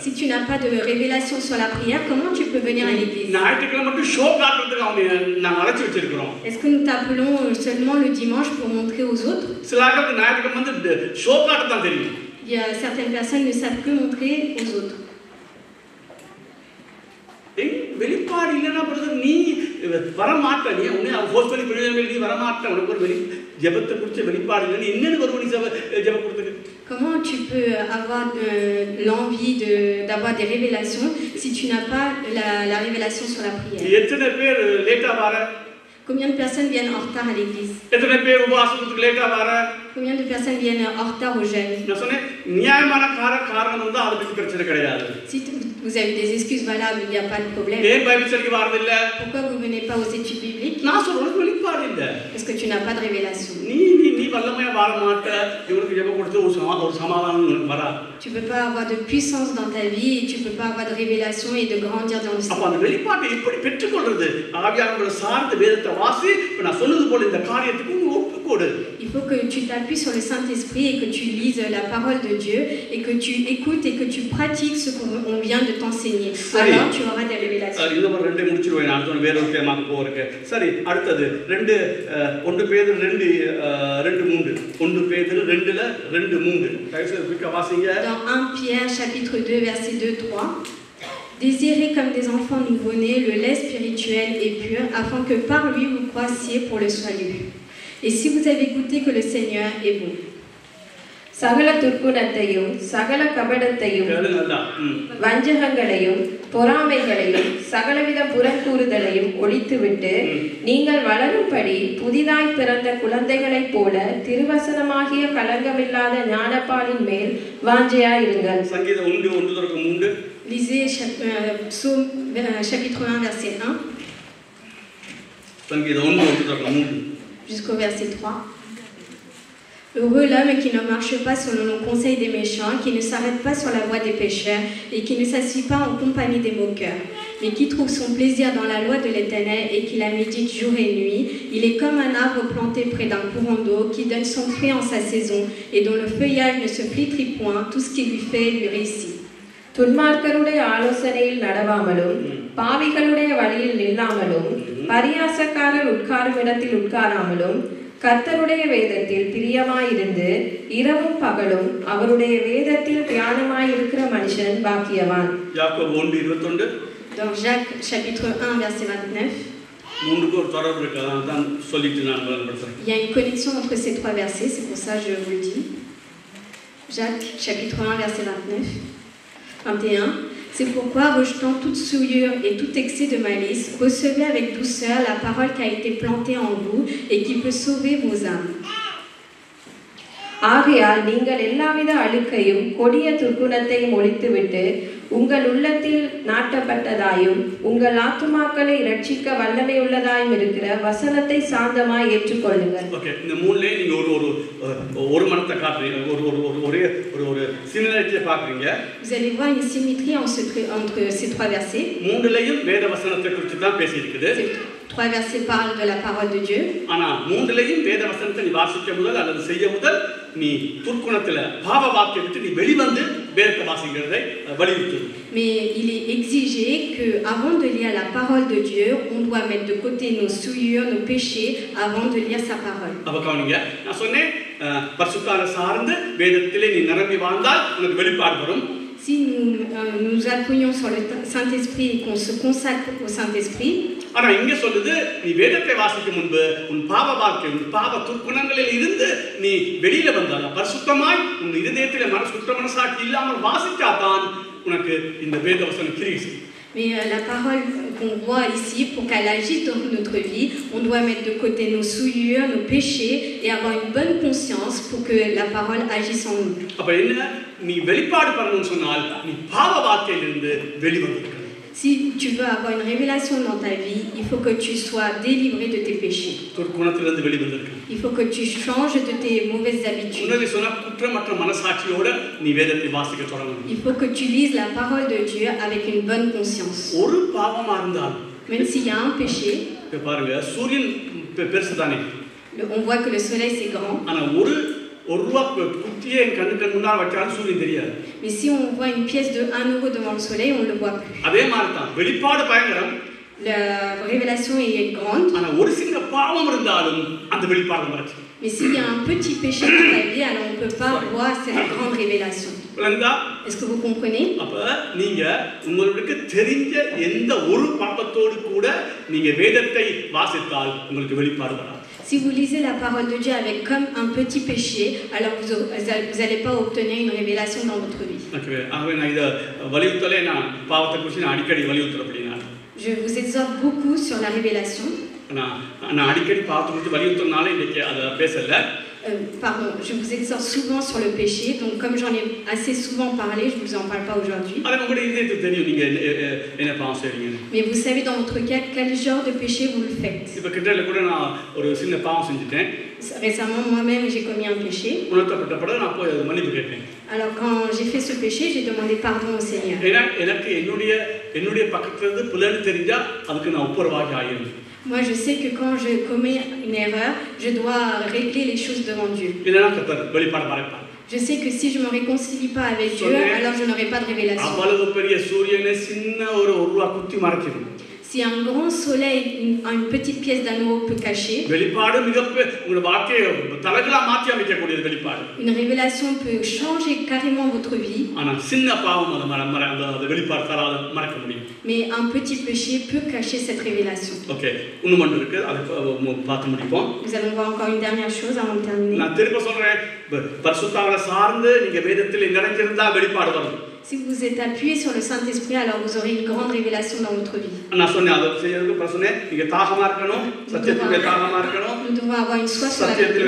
B: Si tu n'as pas de révélation sur la prière, comment tu peux venir à l'église? Est-ce que nous t'appelons seulement le dimanche pour montrer aux autres? Il y a certaines personnes qui ne savent que montrer aux autres.
A: வெளிப்பாடு இல்லைன்னா நீ வரமாட்ட, நீ உன்னை force பண்ணி நீ வரமாட்ட, உனக்கு ஒரு ஜெபத்தை குறித்த வெளிப்பாடு இல்லை, நீ என்னன்னு வருவ நீ ஜெபம் கொடுத்துக்கு?
B: Comment tu peux avoir l'envie d'avoir des révélations si tu n'as pas la révélation sur la prière?
A: எத்தனை பேர் லேட்டா வர?
B: Combien de personnes viennent en retard à l'église?
A: எத்தனை பேர் உபவாசத்துக்கு லேட்டா வர?
B: Combien de personnes viennent en retard au jeûne?
A: நான் சொன்னேன் நியாயமான காரணம் வந்து அதுக்கு பிரச்சனை கிடையாது.
B: Si vous avez des excuses valables, il n'y a pas de problème.
A: ஏன் பைபிள் படிக்க வரது இல்ல?
B: Pourquoi vous venez pas aux études bibliques?
A: நான் சொல்றது வெளிப்பாடு இல்ல.
B: Parce que tu n'as pas de révélation.
A: நீ வல்லமையா வாழ மாட்ட, இவருக்கு ஜெபம் கொடுத்து ஒரு சமாதானம் வராது.
B: Tu peux pas avoir de puissance dans ta vie et tu peux pas avoir de révélation et de grandir dans le Seigneur.
A: அப்ப அந்த வெளிப்பாட்டை எப்படி பெற்றுக்கொள்றது? ஆவியானவரை சார்ந்த வேதத்தை வாசி, நான் சொன்னது போல இந்த காரியத்துக்கு ஒப்புக்கொடு.
B: Il faut que tu t'appuies sur le Saint-Esprit et que tu lises la parole de Dieu et que tu écoutes et que tu pratiques ce qu'on vient de t'enseigner. Alors tu auras des révélations.
A: இந்த ஒரு ரெண்டு முடிச்சிடுவேன், அடுத்த வேற ஒரு தேமாக்கு போறதுக்கு. சரி, அடுத்தது 1 பேதுரு 2:3. 1 பேதுரு 2ல 2:3. கைசர் பிக்க வாசிங்க.
B: Dans 1 Pierre chapitre 2 verset 2-3. Désirez comme des enfants nouveau-nés le lait spirituel et pur, afin que par lui vous croissiez pour le salut. Et si vous avez goûté que le Seigneur est bon.
C: சகல துர்க்குணத்தையும் சகல கபடத்தையும் வஞ்சகங்களையும் பொறாமைகளையும் சகலவித புறங்கூறுதலையும் ஒழித்துவிட்டு நீங்கள் வளரும்படி புதிதாய் பிறந்த குழந்தைகளைப் போல திருவசனமாகிய கலங்கமில்லாத ஞானப்பாலின் மேல் வாஞ்சையாயிருங்கள்.
A: சங்கீதம் 1:1-3.
B: Lisez Psaume chapitre 1 verset 1.
A: சங்கீதம் 1:3.
B: Jusqu'au verset 3. Heureux l'homme qui ne marche pas selon le conseil des méchants, qui ne s'arrête pas sur la voie des pécheurs et qui ne s'assied pas en compagnie des moqueurs, mais qui trouve son plaisir dans la loi de l'Éternel et qui la médite jour et nuit. Il est comme un arbre planté près d'un courant d'eau qui donne son fruit en sa saison et dont le feuillage ne se flétrit point, tout ce qu'il lui fait lui réussit.
C: துன்மார்க்கருடைய ஆலோசனையில் நடவாமலும் பாவிகளுடைய வழியில் நில்லாமலும் பரியாசக்காரர் உட்காரும் இடத்தில் உட்காராமலும் கர்த்தருடைய வேதத்தில் பிரியமாயிருந்து இரவும் பகலும் அவருடைய வேதத்தில் தியானமாயிருக்கிற மனுஷன் பாக்கியவான்.
A: யாக்கோபு 1:21.
B: Dans Jacques chapitre 1 verset 29.
A: மூணுக்கு ஒரு தொடர்பு இருக்கு, அதான் சொல்லிட்டு நான் படுத்துறேன்.
B: Il y a une connexion entre ces trois versets, c'est pour ça que je vous le dis. Jacques chapitre 1 verset 29. 21. C'est pourquoi, rejetant toute souillure et tout excès de malice, recevez avec douceur la parole qui a été plantée en vous et qui peut sauver vos âmes.
C: ஆகையால் நீங்கள் எல்லாவித அழுக்கையும் கொடிய துர்க்குணத்தையும் ஒழித்துவிட்டு உங்கள் உள்ளத்தில் நாட்டப்பட்டதாயும் உங்கள் ஆத்துமாக்களை இரட்சிக்க வல்லமை உள்ளதாயும் இருக்கிற வசனத்தை சாந்தமாய் ஏற்றுக்கொள்ளுங்கள்.
A: ஓகே, இந்த மூணுலயே நீங்க ஒரு மனத்தை காட்டுறீங்க, ஒரு சிமிலாரிட்டியை பார்க்குறீங்க.
B: Vous allez voir une symétrie entre ces trois versets.
A: மூணுலயும் வேத வசனத்தை குறித்து தான் பேசி இருக்குது.
B: Trois versets parlent de la parole de Dieu.
A: ஆனா மூணுலயும் வேத வசனத்தை நீ வாசிக்க முதல் அல்லது செய்ய முதல் நீ துர்க்குணத்துல பாவ வாக்கை விட்டு நீ வெளிவந்து வேதத்தை வாசிக்கிறதை வலியுறுத்து.
B: Mais il est exigé que avant de lire la parole de Dieu, on doit mettre de côté nos souillures, nos péchés avant de lire sa parole.
A: அப்ப கவனிங்க, நான் சொன்னேன் பரிசுத்தான சார்ந்து வேதத்திலே நீ நிரம்பி வாழ்ந்தால் உனக்கு வெளிப்பாடு வரும்.
B: Si nous appuyons sur le Saint-Esprit et qu'on se consacre au Saint-Esprit,
A: ஆனா இங்க சொல்லுது நீ வேதத்தை வாசிக்கும் முன்பு உன் பாவ வாழ்க்கை உன் பாவ துர்க்குணங்களில் இருந்து நீ வெளியில வந்தால் பரிசுத்தமாய் உன் இதயத்திலே சுத்த மனசாட்சி இல்லாமல் வாசித்தாதான் உனக்கு இந்த வேத வசனம் கிரியை செய்யும்.
B: Mais la parole qu'on voit ici, pour qu'elle agisse dans notre vie, on doit mettre de côté nos souillures, nos péchés et avoir une bonne conscience pour que la parole agisse en nous.
A: அப்ப என்ன, நீ வெளிப்பாடு பண்ணணும்னு சொன்னால் நீ பாவ வாழ்க்கையிலிருந்து வெளிவந்திருக்க.
B: Si tu veux avoir une révélation dans ta vie, il faut que tu sois délivré de tes péchés.
A: துர்க்குணத்திலிருந்து வெளிவந்திருக்க.
B: Il faut que tu changes de tes mauvaises habitudes.
A: உன்னை சொன்ன குற்றமற்ற மனசாட்சியோட நீ வேதத்தை வாசிக்க தொடங்கணும்.
B: Il faut que tu lises la parole de Dieu avec une bonne conscience.
A: ஒரு பாவமா இருந்தால்,
B: même s'il y a un péché,
A: பாருங்க சூரியன் பெருசுதானே,
B: on voit que le soleil c'est grand.
A: ஆனா ஒரு ரூபா குத்தியே என் கண்ணுக்கு முன்னால் வச்சாலும் சூரியன் தெரியாது.
B: Mais si on voit une pièce de 1 euro devant le soleil, on ne le voit plus.
A: அதே மாதிரி தான் வெளிப்பாடு பயங்கரம்,
B: la révélation est grande.
A: ஆனா ஒரு சின்ன பாவம் இருந்தாலும் அந்த வெளிப்பாடு மறைச்சு.
B: Mais s'il y a un petit péché dans ta vie, alors on ne peut pas voir cette grande révélation. Est-ce que vous comprenez?
A: அப்ப நீங்க உங்களுக்கு தெரிஞ்ச எந்த ஒரு பாவத்தோடு கூட நீங்க வேதத்தை வாசித்தால் உங்களுக்கு வெளிப்பாடு வராது.
B: Si vous lisez la parole de Dieu avec comme un petit péché, alors vous n'allez pas obtenir une révélation dans votre vie. Je vous exhorte beaucoup sur la révélation. Pardon, je vous exhorte souvent sur le péché, donc comme j'en ai assez souvent parlé, je ne vous en parle pas aujourd'hui. Mais vous savez dans votre cas quel genre de péché vous le faites. Récemment, moi-même, j'ai commis un péché. Alors quand j'ai fait ce péché, j'ai demandé pardon au Seigneur. Moi, je sais que quand je commets une erreur, je dois régler les choses devant Dieu. Je sais que si je ne me réconcilie pas avec Dieu, alors je n'aurai pas de révélation. Si un grand soleil, une petite pièce d'anneau peut cacher, une révélation peut changer carrément votre vie. Mais un petit péché peut cacher cette révélation. Nous allons voir encore une dernière chose avant de terminer. Si vous êtes appuyé sur le Saint-Esprit, alors vous aurez une grande révélation dans votre vie. Nous devons avoir une soif sur la vérité.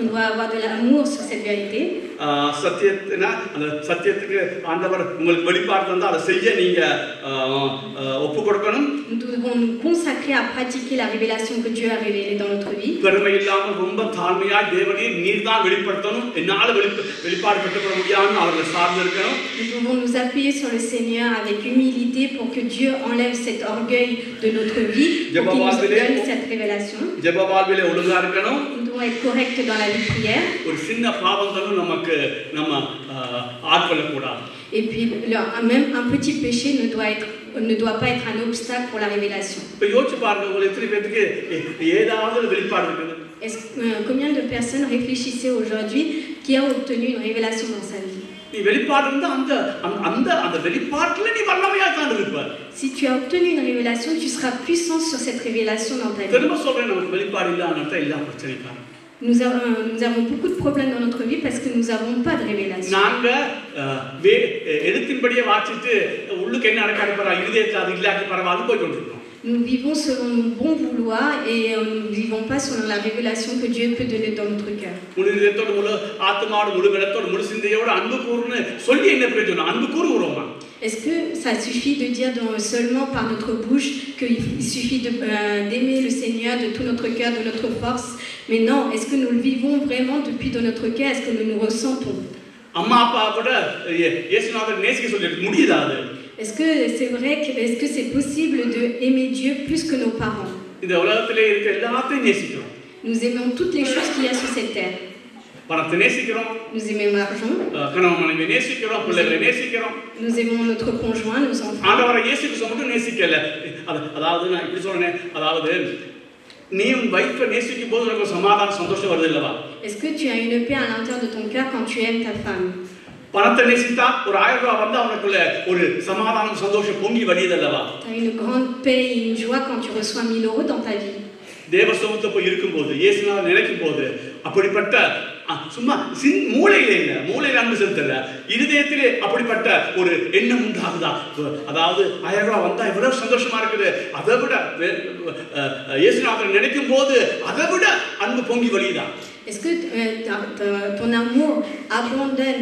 B: On doit avoir de l'amour sur cette vérité.
A: சத்தியத்தினா அந்த சத்தியத்துக்கு ஆண்டவர் உங்களுக்கு வெளிப்பாடு தந்தா அதை செய்ய நீங்க ஒப்பு கொடுக்கணும்.
B: Nous devons nous consacrer à pratiquer la révélation que Dieu a révélée dans notre vie.
A: பெருமை இல்லாமல் ரொம்ப தாழ்மையா தேவனே நீர் தான் வெளிப்படுத்தணும், என்னால வெளிப்பாடு பெற்றுக்கொள்ள முடியாதுன்னு அவர்களை சார்ந்து இருக்கணும்.
B: Nous devons nous appuyer sur le Seigneur avec humilité pour que Dieu enlève cet orgueil de notre vie, pour qu'il nous donne cette révélation.
A: ஜெப வாழ்விலே ஒழுங்கா இருக்கணும்.
B: Nous devons être corrects dans la vie de prière.
A: ஒரு சின்ன பாவங்களும் நமக்கு நம்ம ஆட்கொள்ள கூடாது.
B: Et puis même un petit péché ne doit pas être un obstacle pour la révélation.
A: இப்ப யோசிச்சு பாருங்க, ஒரு எத்தனை பேருக்கு ஏதாவது வெளிப்பாடு இருக்குது?
B: Combien de personnes réfléchissaient aujourd'hui qui a obtenu une révélation dans sa vie?
A: நீ வெளிப்பாடு இருந்தா அந்த வெளிப்பாட்டுல நீ வல்லமையா தான் இருப்ப.
B: Si tu as obtenu une révélation, tu seras puissant sur cette révélation dans ta vie.
A: திரும்ப சொல்றேன், நமக்கு வெளிப்பாடு இல்லாம எல்லா பிரச்சனைக்கும்
B: Nous avons beaucoup de problèmes dans notre vie parce que nous n'avons pas de révélation.
A: நாங்க எழுத்தின்படியே வாசிட்டு உள்ளுக்கு என்ன நடக்காது பரவாயில்லை, இருதயத்துல அது இல்லாட்டி பரவாயில்லை போய் கொண்டிருக்கோம்.
B: Nous vivons selon nos bons vouloirs et nous ne vivons pas selon la révélation que Dieu peut donner dans notre cœur.
A: முழு இதயத்தோட முழு ஆத்மாவோட முழு பலத்தோட முழு சிந்தையோட அன்பு கூறுன்னு சொல்லி என்ன பிரயோஜனம்? அன்பு கூறுவோமா?
B: Est-ce que ça suffit de dire seulement par notre bouche qu'il suffit d'aimer le Seigneur de tout notre cœur, de notre force? Mais non, est-ce que nous le vivons vraiment depuis dans notre cœur? Est-ce que nous nous ressentons?
A: அம்மா அப்பா கூட இயேசுநாதர் நேசிக்க சொல்லிட்டு முடியுதா அது?
B: Est-ce que c'est vrai est-ce que c'est possible de aimer Dieu plus que nos parents?
A: இந்த உலகத்திலே இருக்க எல்லாத்தையும் நேசிக்கிறோம்.
B: Nous aimons toutes les choses qu'il y a sur cette terre.
A: பணத்தை நேசிக்கிறோம்.
B: Nous aimons l'argent.
A: கணவன் மனைவி நேசிக்கிறோம், பிள்ளைகளை நேசிக்கிறோம்.
B: Nous aimons notre conjoint, nos enfants.
A: ஆண்டவரை இயேசு கிறிஸ்து மட்டும் நேசிக்கல. அதாவது நான் இப்படி சொல்றேன், அதாவது நீ உன் வைஃபை நேசிக்கும் போது உனக்கு சமாதானம் சந்தோஷம் வருது இல்லவா?
B: Est-ce que tu as une paix à l'intérieur de ton cœur quand tu aimes ta femme?
A: பணத்தை நேசித்தா ஒரு 1000 ரூபாய் வந்து அவனுக்குள்ள ஒரு சமாதானம் சந்தோஷம் பொங்கி வழியுது அல்லவா?
B: Tu as une grande paix et une joie quand tu reçois 1000 euros dans ta vie.
A: தேவ சமூகத்துல போய் இருக்கும்போது இயேசுநாதர் நினைக்கும் போது அப்படிப்பட்ட சும்மா மூளையில இல்ல, மூளையில அன்பு செலுத்தல, இருதயத்திலே அப்படிப்பட்ட ஒரு எண்ணம் உண்டாகுதா? அதாவது 1000 ரூபாய் வந்தா இவ்வளவு சந்தோஷமா இருக்குது, அதை விட இயேசுநாதர் நினைக்கும் போது அதை விட அன்பு பொங்கி வழியுதா?
B: Est-ce que ton amour abondant,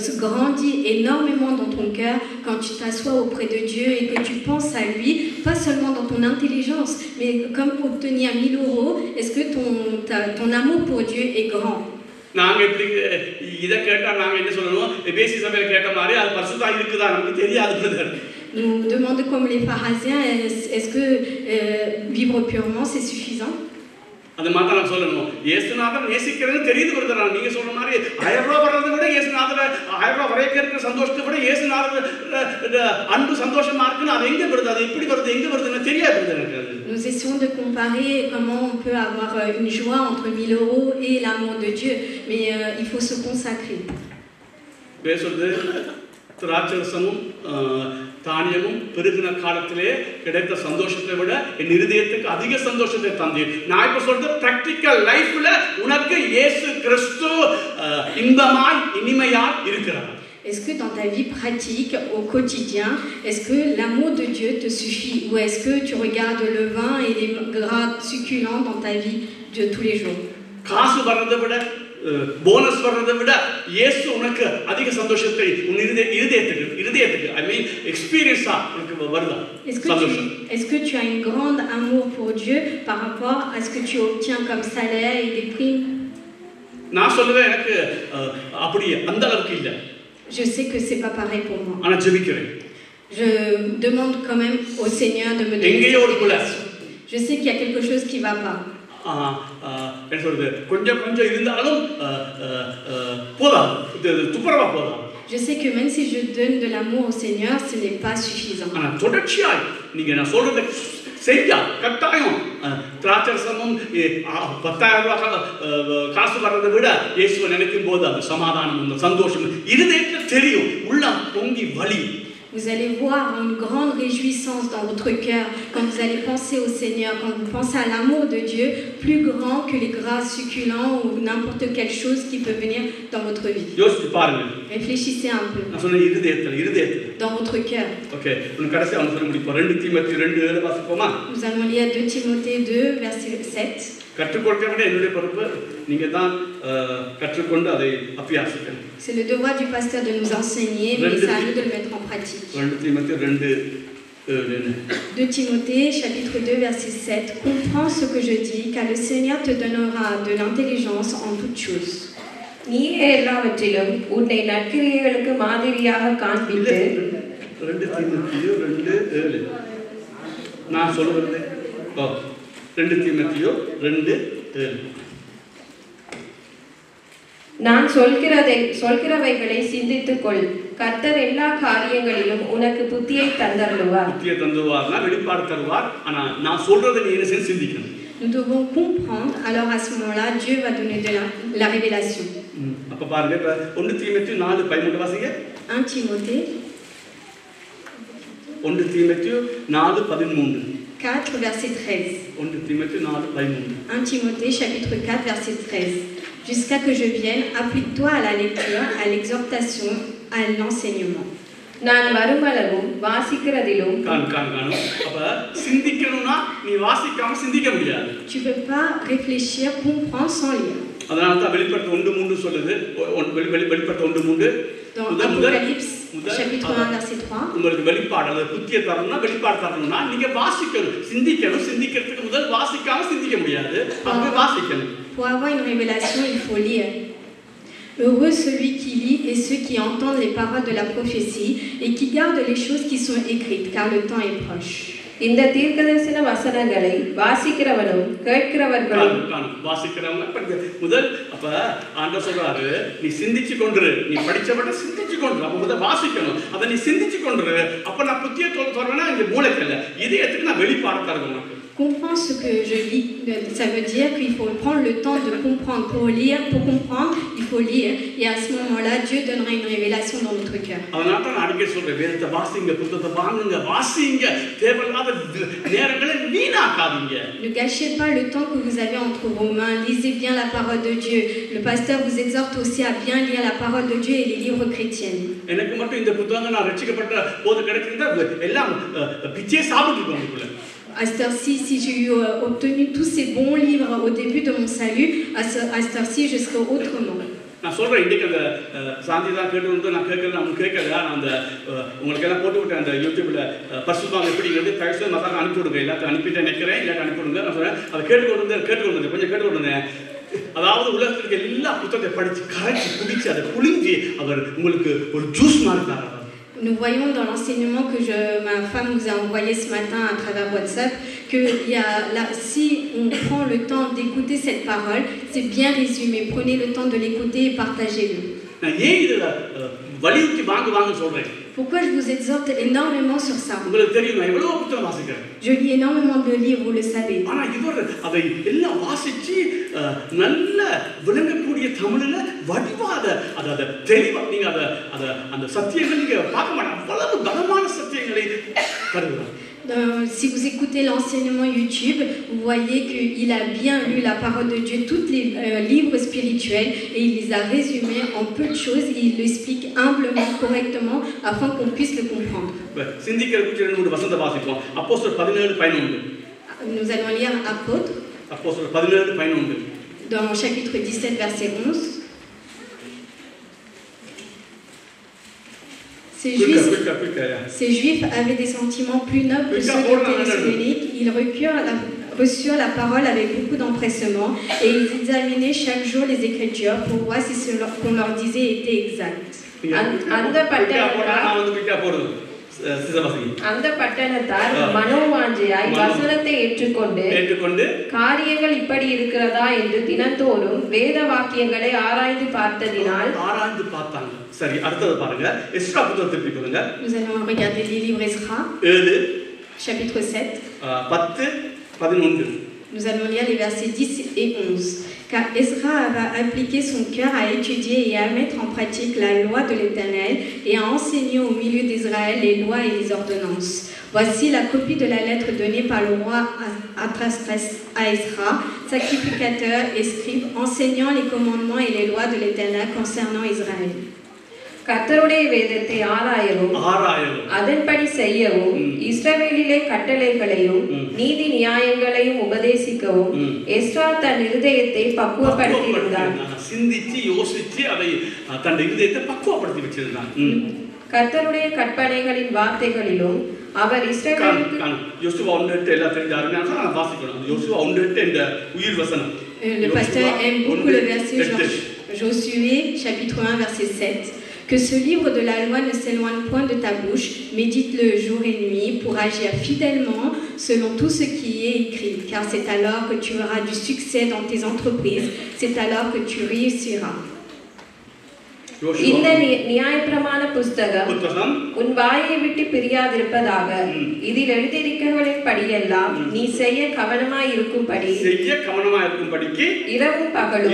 B: se grandit énormément dans ton cœur quand tu t'assois auprès de Dieu et que tu penses à lui, pas seulement dans ton intelligence, mais comme obtenir 1000 euros, est-ce que ton amour pour Dieu est grand?
A: நாங்க இப்படி இதை கேட்டா நாங்க என்ன சொல்லணும்? பேசி சபையில கேட்ட மாதிரி அது பரிசுத்தா இருக்குதா நமக்கு தெரியாது.
B: Nous demandons comme les pharisiens, est-ce que vivre purement c'est suffisant?
A: அது மாதிரி நான் சொல்லணும். இயேசுநாதர் நேசிக்கிறது தெரியுது வருதுடா. நீங்க சொல்ற மாதிரி 1000 ரூபாய் வர்றதை விட இயேசுநாதர் 1000 ரூபாய் வரைக்கும் இருக்கிற சந்தோஷத்தை விட இயேசுநாதர் அன்பு சந்தோஷமா இருக்குன்னு அது எங்க வருது, அது எப்படி வருது, எங்க வருதுன்னு தெரியாது எனக்கு.
B: Nous essayons de comparer comment on peut avoir une joie entre 1000 euros et l'amour de Dieu, mais il faut se consacrer.
A: பேசுறது திராட்சரசமும் தானியமும் பெருகின காலத்திலே கிடைத்த சந்தோஷத்தை விட என் இருதயத்துக்கு அதிக சந்தோஷத்தை தந்தீர். நான் இப்ப சொல்றது பிராக்டிக்கல் லைஃப்ல உனக்கு இயேசு கிறிஸ்து இன்பமாய் இனிமையாய் இருக்கிறார்.
B: Est-ce que dans ta vie pratique, au quotidien, est-ce que l'amour de Dieu te suffit ou est-ce que tu regardes le vin et les gras succulents dans ta vie de tous les jours?
A: காசு வர்றதை விட bonus வர்றதை விட இயேசு உனக்கு அதிக சந்தோஷத்தை உன் இருதயத்துக்கு ஐ மீன் எக்ஸ்பீரியன்ஸா உனக்கு வருதா?
B: Est-ce que tu as une grande amour pour Dieu par rapport à ce que tu obtiens comme salaire et des primes?
A: நான் சொல்லுவேன் எனக்கு அப்படி அந்த அளவுக்கு இல்ல.
B: Je sais que c'est pas pareil pour moi.
A: ஆனா ஜெபிக்கிறேன்.
B: Je demande quand même au Seigneur de me donner cette révélation. Je sais qu'il y a quelque chose qui va pas.
A: என்ன சொல்றது, கொஞ்சம் இருந்தாலும் போதாது, துப்புரவா போதாது.
B: Je sais que même si je donne de l'amour au Seigneur, ce n'est pas suffisant.
A: ஆனா தொடர்ச்சியாய் நீங்க நான் சொல்றத செய்யா கட்டாயம் திராட்சரசமும் 10,000 ரூபாய் காசு வர்றதை விட இயேசுவை நினைக்கும் போது அந்த சமாதானம் சந்தோஷம் இருதயத்துல தெரியும், உள்ளம் பொங்கி வலி.
B: Vous allez voir une grande réjouissance dans votre cœur quand vous allez penser au Seigneur, quand vous pensez à l'amour de Dieu, plus grand que les gras succulents ou n'importe quelle chose qui peut venir dans votre vie. Réfléchissez un peu. Dans votre cœur.
A: Okay.
B: Nous allons lire 2 Timothée 2, verset 7.
A: கற்றுக்கொடுக்க வேண்டிய என்னுடைய பொறுப்பு, நீங்க தான் கற்றுக்கொண்டு அதை அபியாசிக்கணும்.
B: C'est le devoir du pasteur de nous enseigner, mais c'est à nous de le mettre en pratique.
A: 2 தீமோத்தேயு 2
B: 2 Timothée, chapitre 2, verset 7. Comprends ce que je dis, car le Seigneur te donnera de l'intelligence en toutes choses.
C: நீயே எல்லாவற்றிலும் உன்னை நற்கிரியைகளுக்கு மாதிரியாக காண்பித்து
A: 2 தீமோத்தேயு 2:7 நான் சொல்லுறது 2 தீமோத்தேயு 2:7
C: நான் சொல்கிறவைகளை சிந்தித்துக்கொள். கர்த்தர் எல்லா காரியங்களிலும் உனக்கு புத்தியை தந்தருளுவார்.
A: புத்தியை தந்துவார்னா வெளிப்பாடு தருவார். ஆனா நான் சொல்றதை நீ என்ன செய்ய சிந்திக்கணும்.
B: Nous devons comprendre, alors à ce moment-là, Dieu va donner de la révélation.
A: அப்ப பாருங்க இப்ப 1 தீமோத்தேயு 4:13 வாசிங்க.
B: 1 Timothée
A: 1 தீமோத்தேயு 4:13.
B: 4, verset 13.
A: 1 தீமோத்தேயு 4:13.
B: 1 Timothée, chapitre 4, verset 13. Jusqu'à que je vienne, applique-toi à la lecture, à l'exhortation, à l'enseignement.
C: நான் வருமளவும் வாசிக்கிறதிலும்
A: காணும். அப்ப சிந்திக்கணும்னா நீ வாசிக்காம சிந்திக்க முடியாது.
B: Tu peux pas réfléchir, comprendre sans lire.
A: அதனால தான் வெளிப்படுத்த 1:3 சொல்லுது. வெளிப்படுத்த 1:3
B: Dans Apocalypse, chapitre 1, verset 3.
A: உங்களுக்கு வெளிப்பாடு அல்லது புத்தியை தரணும்னா வெளிப்பாடு தரணும்னா நீங்க வாசிக்கணும், சிந்திக்கணும். சிந்திக்கிறதுக்கு முதல் வாசிக்காம சிந்திக்க முடியாது. அப்ப வாசிக்கணும்.
B: Pour avoir une révélation, il faut lire. Heureux celui qui lit et ceux qui entendent les paroles de la prophétie et qui gardent les choses qui sont écrites, car le temps est proche.
C: இந்த தீர்க்கதரிசன வசனங்களை வாசிக்கிறவனும் கேட்கிறவர்களும்
A: வாசிக்கிறவங்க முதல் அப்ப ஆண்டவர் சொல்றாரு, நீ சிந்திச்சு கொண்டிரு, நீ படிச்சவன சிந்திச்சு கொண்டிரு. அப்ப முதல் வாசிக்கணும், அதை நீ சிந்திச்சு கொண்டிரு. அப்ப நான் புத்தியை சொல்றேன்னா இங்க மூளைக்கல்ல இதயத்துக்கு நான் வெளிப்பாடு தருவேன் உனக்கு.
B: Comprends ce que je lis. Ça veut dire qu'il faut prendre le temps de comprendre. Pour lire, pour comprendre, il faut lire. Et à ce moment-là, Dieu donnera une révélation dans notre cœur.
A: அதனால தான் அடிக்கடி சொல்றேன், வேதத்தை வாசிங்க, புத்தகத்தை வாங்குங்க, வாசிங்க. தேவையில்லாத நேரங்களை வீணாக்காதீங்க.
B: Ne gâchez pas le temps que vous avez entre vos mains. Lisez bien la parole de Dieu. Le pasteur vous exhorte aussi à bien lire la parole de Dieu et les livres chrétiens.
A: எனக்கு மட்டும் இந்த புத்தகம் நான் ரட்சிக்கப்பட்ட போது கிடைச்சிருந்தா எல்லாம் பிச்சை சாப்பிட்டு உங்களுக்குள்ள.
B: À cette heure-ci, si j'ai obtenu tous ces bons livres au début de mon salut, à cette heure-ci, je serai autrement.
A: நான் சொல்றேன், இன்னைக்கு அந்த சாந்தி தான் கேட்டு வந்து நான் கேட்கல, அவங்க கேட்கல. நான் அந்த உங்களுக்கு எல்லாம் போட்டு விட்டேன் அந்த யூடியூப்ல பரிசுத்தம் எப்படிங்கிறது தயவுசெய்து மசாக அனுப்பி விடுங்க. எல்லாத்தையும் அனுப்பிட்டு நினைக்கிறேன், இல்லாட்டி அனுப்பி விடுங்க. நான் சொல்றேன், அதை கேட்டுக்கொண்டு கொஞ்சம் கேட்டுக்கொண்டு. அதாவது உலகத்திற்கு எல்லா புத்தகத்தை படிச்சு கரைச்சி குடிச்சு அதை புளிஞ்சி அவர் உங்களுக்கு ஒரு ஜூஸ் மாதிரி தரார்.
B: Nous voyons dans l'enseignement que ma femme nous a envoyé ce matin à travers WhatsApp que si on prend le temps d'écouter cette parole, c'est bien résumé. Prenez le temps de l'écouter et partagez-le. Pourquoi je vous exhorte énormément sur ça? Je lis énormément de livres, vous le savez. Si vous écoutez l'enseignement YouTube, vous voyez qu'il a bien lu la parole de Dieu, tous les livres spirituels, et il les a résumés en peu de choses, et il l'explique humblement, correctement, afin qu'on puisse le comprendre. Nous allons lire Apôtres, dans chapitre 17, verset 11. Ces Juifs avaient des sentiments plus nobles que ceux des Thessaloniques. Ils reçurent la parole avec beaucoup d'empressement et ils examinaient chaque jour les Écritures pour voir si ce qu'on leur disait était exact.
C: அந்த பட்டணத்தார் மனோவாஞ்சையாய் வசனத்தை ஏற்றுக்கொண்டு காரியங்கள் இப்படி இருக்கிறதா என்று தினந்தோறும் வேத வாக்கியங்களை ஆராய்ந்து பார்த்தாங்க.
A: சரி, அடுத்தது பாருங்க. எஸ்ரா புத்தகத்தை திருப்பி கொடுங்க.
B: Nous allons regarder les livres Esra.
A: 7
B: chapitre 7.
A: 10-11.
B: Nous allons lire les versets 10 et 11. Car Esra va appliquer son cœur à étudier et à mettre en pratique la loi de l'Éternel et à enseigner au milieu d'Israël les lois et les ordonnances. Voici la copie de la lettre donnée par le roi Artaxerxès à Esra, sacrificateur et scribe, enseignant les commandements et les lois de l'Éternel concernant Israël.
C: கர்த்தருடைய வேதத்தை ஆராயவும் அதன்படி செய்யவும் இஸ்ரவேலிலே கட்டளைகளையும் நீதி நியாயங்களையும் உபதேசிக்கவும் Ezra தன் இருதயத்தை பக்குவப்படுத்தியிருந்தான்.
A: சிந்திச்சு யோசிச்சு அதை தன் இருதயத்தை பக்குவப்படுத்தி வச்சிருந்தான்.
C: கர்த்தருடைய கற்பனைகளின் வார்த்தைகளிலும் அவர் இஸ்ரவேலுக்கு
A: யோசுவா 1:8 எல்லாம் தெரிஞ்சாருன்னா நான் வாசிக்கணும். யோசுவா 1:8 இந்த உயிர் வசனம்.
B: Le pasteur aime beaucoup le verset Josué chapitre 1 verset 7. Que ce livre de la loi ne s'éloigne point de ta bouche, médite-le jour et nuit pour agir fidèlement selon tout ce qui est écrit, car c'est alors que tu auras du succès dans tes entreprises, c'est alors que tu réussiras.
C: இந்த நியாயப்பிரமாண புஸ்தகம் உன் வாயை விட்டு பிரியாதிருப்பதாக. இதில் எழுதியிருக்கிறவர்களின் படியெல்லாம் நீ செய்ய கவனமாய் இருக்கும்படிக்கு இரவும் பகலும்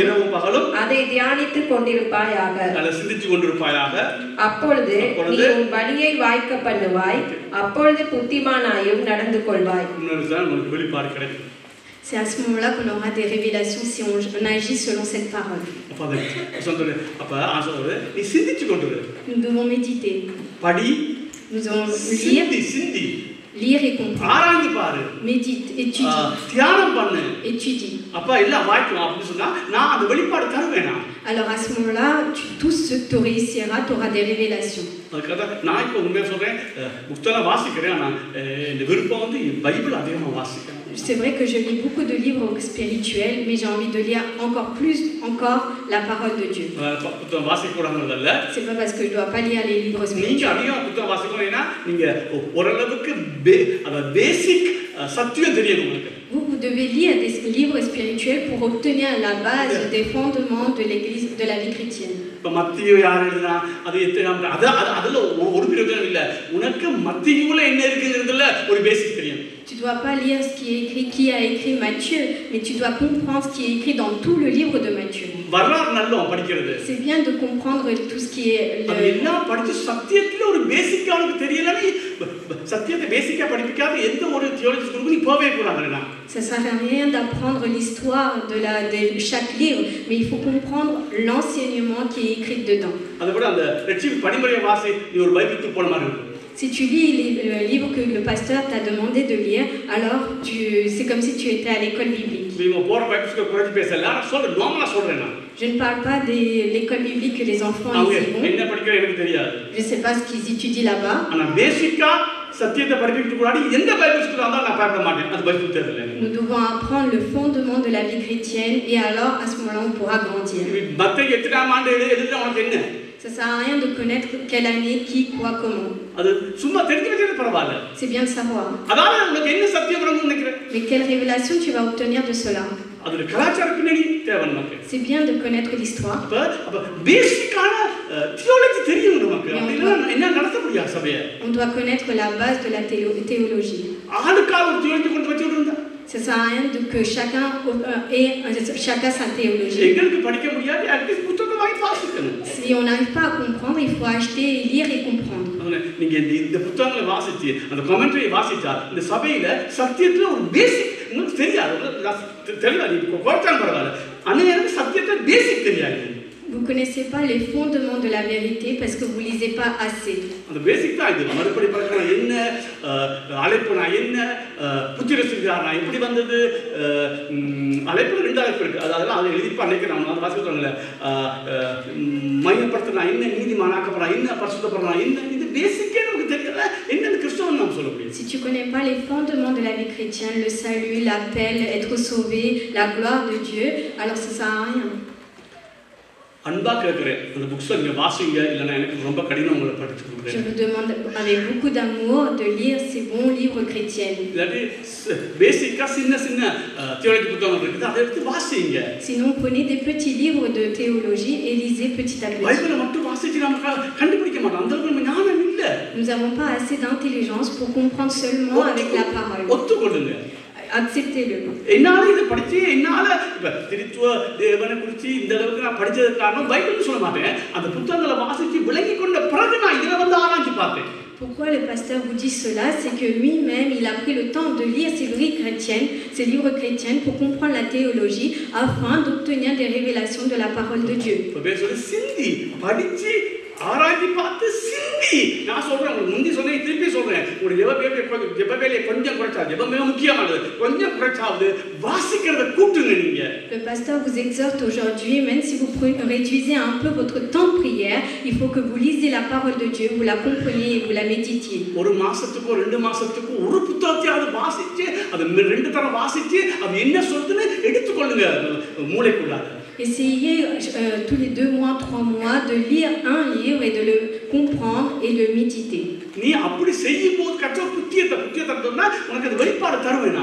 C: அதை தியானித்துக் கொண்டிருப்பாயாக. அப்பொழுது நீ உன் வழியை வாய்க்க பண்ணுவாய், அப்பொழுது புத்திமானாயும் நடந்து கொள்வாய்.
B: C'est à ce moment-là qu'on aura des révélations si on agit selon cette parole. Nous devons méditer. Nous devons lire et comprendre. Médite, étudie. Alors à ce moment-là, tout ce que tu réussiras, tu auras des révélations. C'est vrai que je lis beaucoup de livres spirituels, mais j'ai envie de lire encore la parole de Dieu. C'est pas parce que je dois pas lire les livres spirituels. Vous devez lire des livres spirituels pour obtenir la base des fondements de l'Église, de la vie chrétienne. Tu ne dois pas lire ce qui est écrit, qui a écrit Matthieu, mais tu dois comprendre ce qui est écrit dans tout le livre de Matthieu. C'est bien de comprendre tout ce qui est Ça ne sert à rien d'apprendre l'histoire de chaque livre, mais il faut comprendre l'enseignement qui est écrit dedans. Si tu lis le livre que le pasteur t'a demandé de lire, alors c'est comme si tu étais à l'école biblique. Je ne parle pas de l'école biblique que les enfants y vont. Je ne sais pas ce qu'ils étudient là-bas. Nous devons apprendre le fondement de la vie chrétienne et alors à ce moment-là on pourra grandir. Ça ne sert à rien de connaître quelle année, qui, quoi, comment. C'est bien de savoir. Mais quelle révélation tu vas obtenir de cela? C'est bien de connaître l'histoire. On doit connaître la base de la théologie. Ça ne sert à rien que chacun ait sa théologie. Si on n'arrive pas à comprendre, il faut acheter, lire et comprendre. Vous ne connaissez pas les fondements de la vérité parce que vous ne lisez pas assez. Si tu ne connais pas les fondements de la vie chrétienne, le salut, l'appel, être sauvé, la gloire de Dieu, alors ça ne sert à rien. Je vous demande avec beaucoup d'amour de lire ces bons livres chrétiens. Sinon, prenez des petits livres de théologie et lisez petit à petit. Nous n'avons pas assez d'intelligence pour comprendre seulement avec la parole. Acceptez-le. Pourquoi le pasteur vous dit cela? C'est que lui-même, il a pris le temps de lire ces livres chrétiens pour comprendre la théologie afin d'obtenir des révélations de la parole de Dieu.
A: ஆராய்ச்சி பார்த்து சிந்தி. நான் சொல்றேன், உங்களுக்கு முந்தி சொன்னேன், திருப்பி சொல்றேன், ஒரு ஜெப வேலையை கொஞ்சம் குறைச்சா, ஜெபம் மிக முக்கியமானது, கொஞ்சம் குறைச்சாவது வாசிக்கிறத கூட்டுங்க நீங்க.
B: Le pasteur vous exhorte aujourd'hui, même si vous réduisez un peu votre temps de prière, il faut que vous lisez la parole de Dieu, vous la compreniez et vous la méditiez.
A: ஒரு மாசத்துக்கு 2 மாசத்துக்கு ஒரு புத்தகத்தையாவது வாசிச்சு, அது 2 தரம் வாசிச்சு, அது என்ன சொல்லுதுன்னு எடுத்துக்கொள்ளுங்க மூளைக்குள்ளார.
B: Essayez tous les 2 mois, 3 mois de lire un livre et de le comprendre et le méditer.
A: நீ அப்படி செய்யும்போது கர்த்தர் புத்தியத்தை தந்தோம்னா உனக்கு அது வெளிப்பாடு தருவேன்.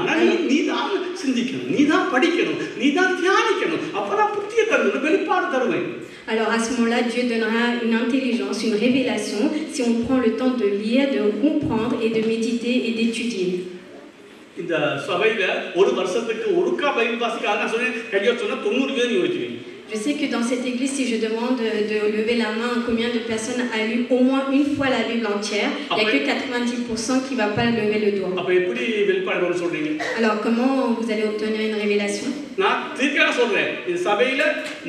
A: நீ தான் சிந்திக்கணும், நீ தான் படிக்கணும், நீ தான் தியானிக்கணும். அப்பதான் புத்திய தருவேன், வெளிப்பாடு தருவேன்.
B: Alors à ce moment-là, Dieu donnera une intelligence, une révélation, si on prend le temps de lire, de comprendre et de méditer et d'étudier.
A: இந்த சபையில ஒரு வருஷத்துக்கு ஒருக்கா பைபிள் வாசிக்க நான் சொன்னேன், கையை சொன்னா 90 பேர் யோசிச்சுவீங்க.
B: Je sais que dans cette église, si je demande de lever la main, combien de personnes a lu au moins une fois la Bible entière, il n'y a que 90% qui ne va pas lever le doigt.
A: அப்ப எப்படி வெளிப்பாடு வரும்னு சொல்றீங்க?
B: Alors comment vous allez obtenir une révélation?
A: நான் தீர்க்கமா சொல்றேன், இந்த சபையில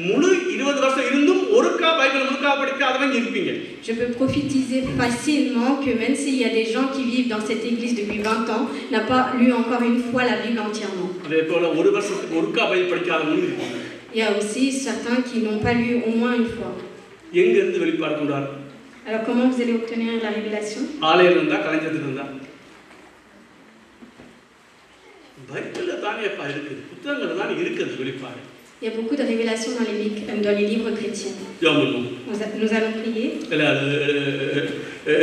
A: முழு 20 வருஷம் இருந்தும் ஒருக்கா பைபிள் முழுக்கா படிக்காதவங்க இருப்பீங்க.
B: Je peux prophétiser facilement que même s'il y a des gens qui vivent dans cette église depuis 20 ans, n'a pas lu encore une fois la Bible entièrement.
A: அதே போல ஒரு வருஷத்துக்கு ஒருக்கா பைபிள் படிக்காதவங்க இருப்பாங்க.
B: Il y a aussi certains qui n'ont pas lu au moins une fois.
A: எங்க இருந்து வெளிப்பாடு கொண்டாரு?
B: Alors comment vous allez obtenir la révélation?
A: ஆலயம் இருந்தா, கலைஞர்கள் இருந்தா, பைபிள்ல தானே அப்பா இருக்குது, புத்தகங்கள் தானே இருக்குது வெளிப்பாடு.
B: Il y a beaucoup de révélations dans les livres chrétiens.
A: ஜெபம் பண்ணுவோம்.
B: Nous allons prier.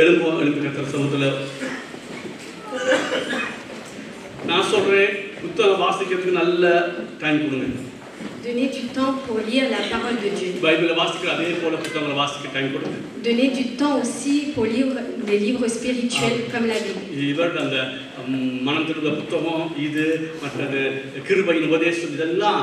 A: எழும்பு கர்த்தர் சமூகத்துல நான் சொல்றேன், புத்தகம் வாசிக்கிறதுக்கு நல்ல டைம் கொடுங்க.
B: Donnez du temps pour lire la parole de Dieu.
A: பைபிளை வாசிக்கிற அதே போல புத்தகங்களை வாசிக்க டைம் கொடுங்க.
B: Donnez du temps aussi pour lire des livres spirituels comme la Bible.
A: இவர்ட அந்த மனம் திரும்ப புத்தகம் இது மற்றது கிருபையின் உபதேசம் இதெல்லாம்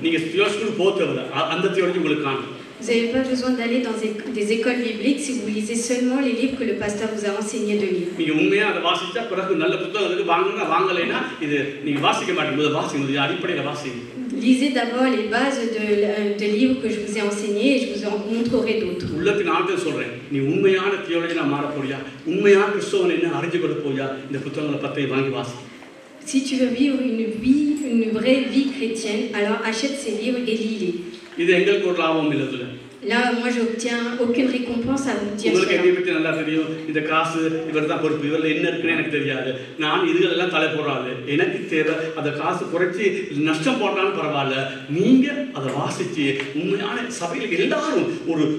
A: நீங்க தியோலஜி போத்தவங்க அந்த தியோலஜி உங்களுக்கு காணும்.
B: Vous n'avez pas besoin d'aller dans des écoles bibliques si vous lisez seulement les livres que le pasteur vous a enseigné de lire.
A: நீங்க உண்மையா அதை வாசிச்சா பிறகு நல்ல புத்தகத்துக்கு வாங்குனா வாங்கலைன்னா இது நீங்க வாசிக்க மாட்டீங்க. வாசிங்க, அடிப்படையில வாசிங்க.
B: Lisez d'abord les bases de livres que je vous ai enseignés et je vous en montrerai d'autres.
A: உள்ளத்தின் ஆழத்தில் சொல்றேன், நீ உண்மையான தியோலஜியா மாற போறியா, உண்மையான கிறிஸ்தவன் என்ன அறிஞ்சு கொள்ள போறியா, இந்த புத்தகங்களை 10 வாங்கி வாசி.
B: Si tu veux vivre une vraie vie chrétienne, alors achète ces livres et lis-les.
A: இது எங்களுக்கு ஒரு லாபம் இல்லை இதுல.
B: Là, moi, j'obtiens aucune récompense à vous dire
A: உங்களுக்கு என்னை
B: cela.
A: பற்றி நல்லா தெரியும். இந்த காசு இவர் தான் பொறுப்பு, இவரில் என்ன இருக்குன்னு எனக்கு தெரியாது. நான் இதுகளெல்லாம் தலை போடுறாரு, எனக்கு தேவை அந்த காசு குறைச்சி நஷ்டம் போட்டாலும் பரவாயில்ல. நீங்க அதை வாசிச்சு உண்மையான சபையில் எல்லாரும்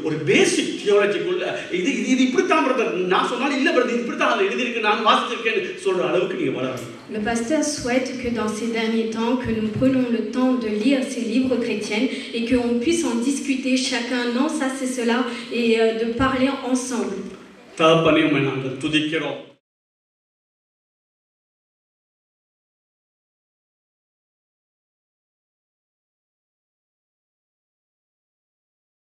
A: ஒரு பேசிக் தியோலஜிக்குள்ள இது இது இப்படித்தான் பிரதர் நான் சொன்னாலும் இல்லை பிரதர் இது இப்படித்தான் அதை எழுதியிருக்கு நான் வாசிச்சிருக்கேன்னு சொல்ற அளவுக்கு நீங்க வளரணும்.
B: Le pasteur souhaite que dans ces derniers temps, que nous prenions le temps de lire ces livres chrétiens et qu'on puisse en discuter chacun, non, ça c'est cela, et de parler ensemble.
A: தகப்பனே, உம்மை நாங்கள் துதிக்கிறோம்.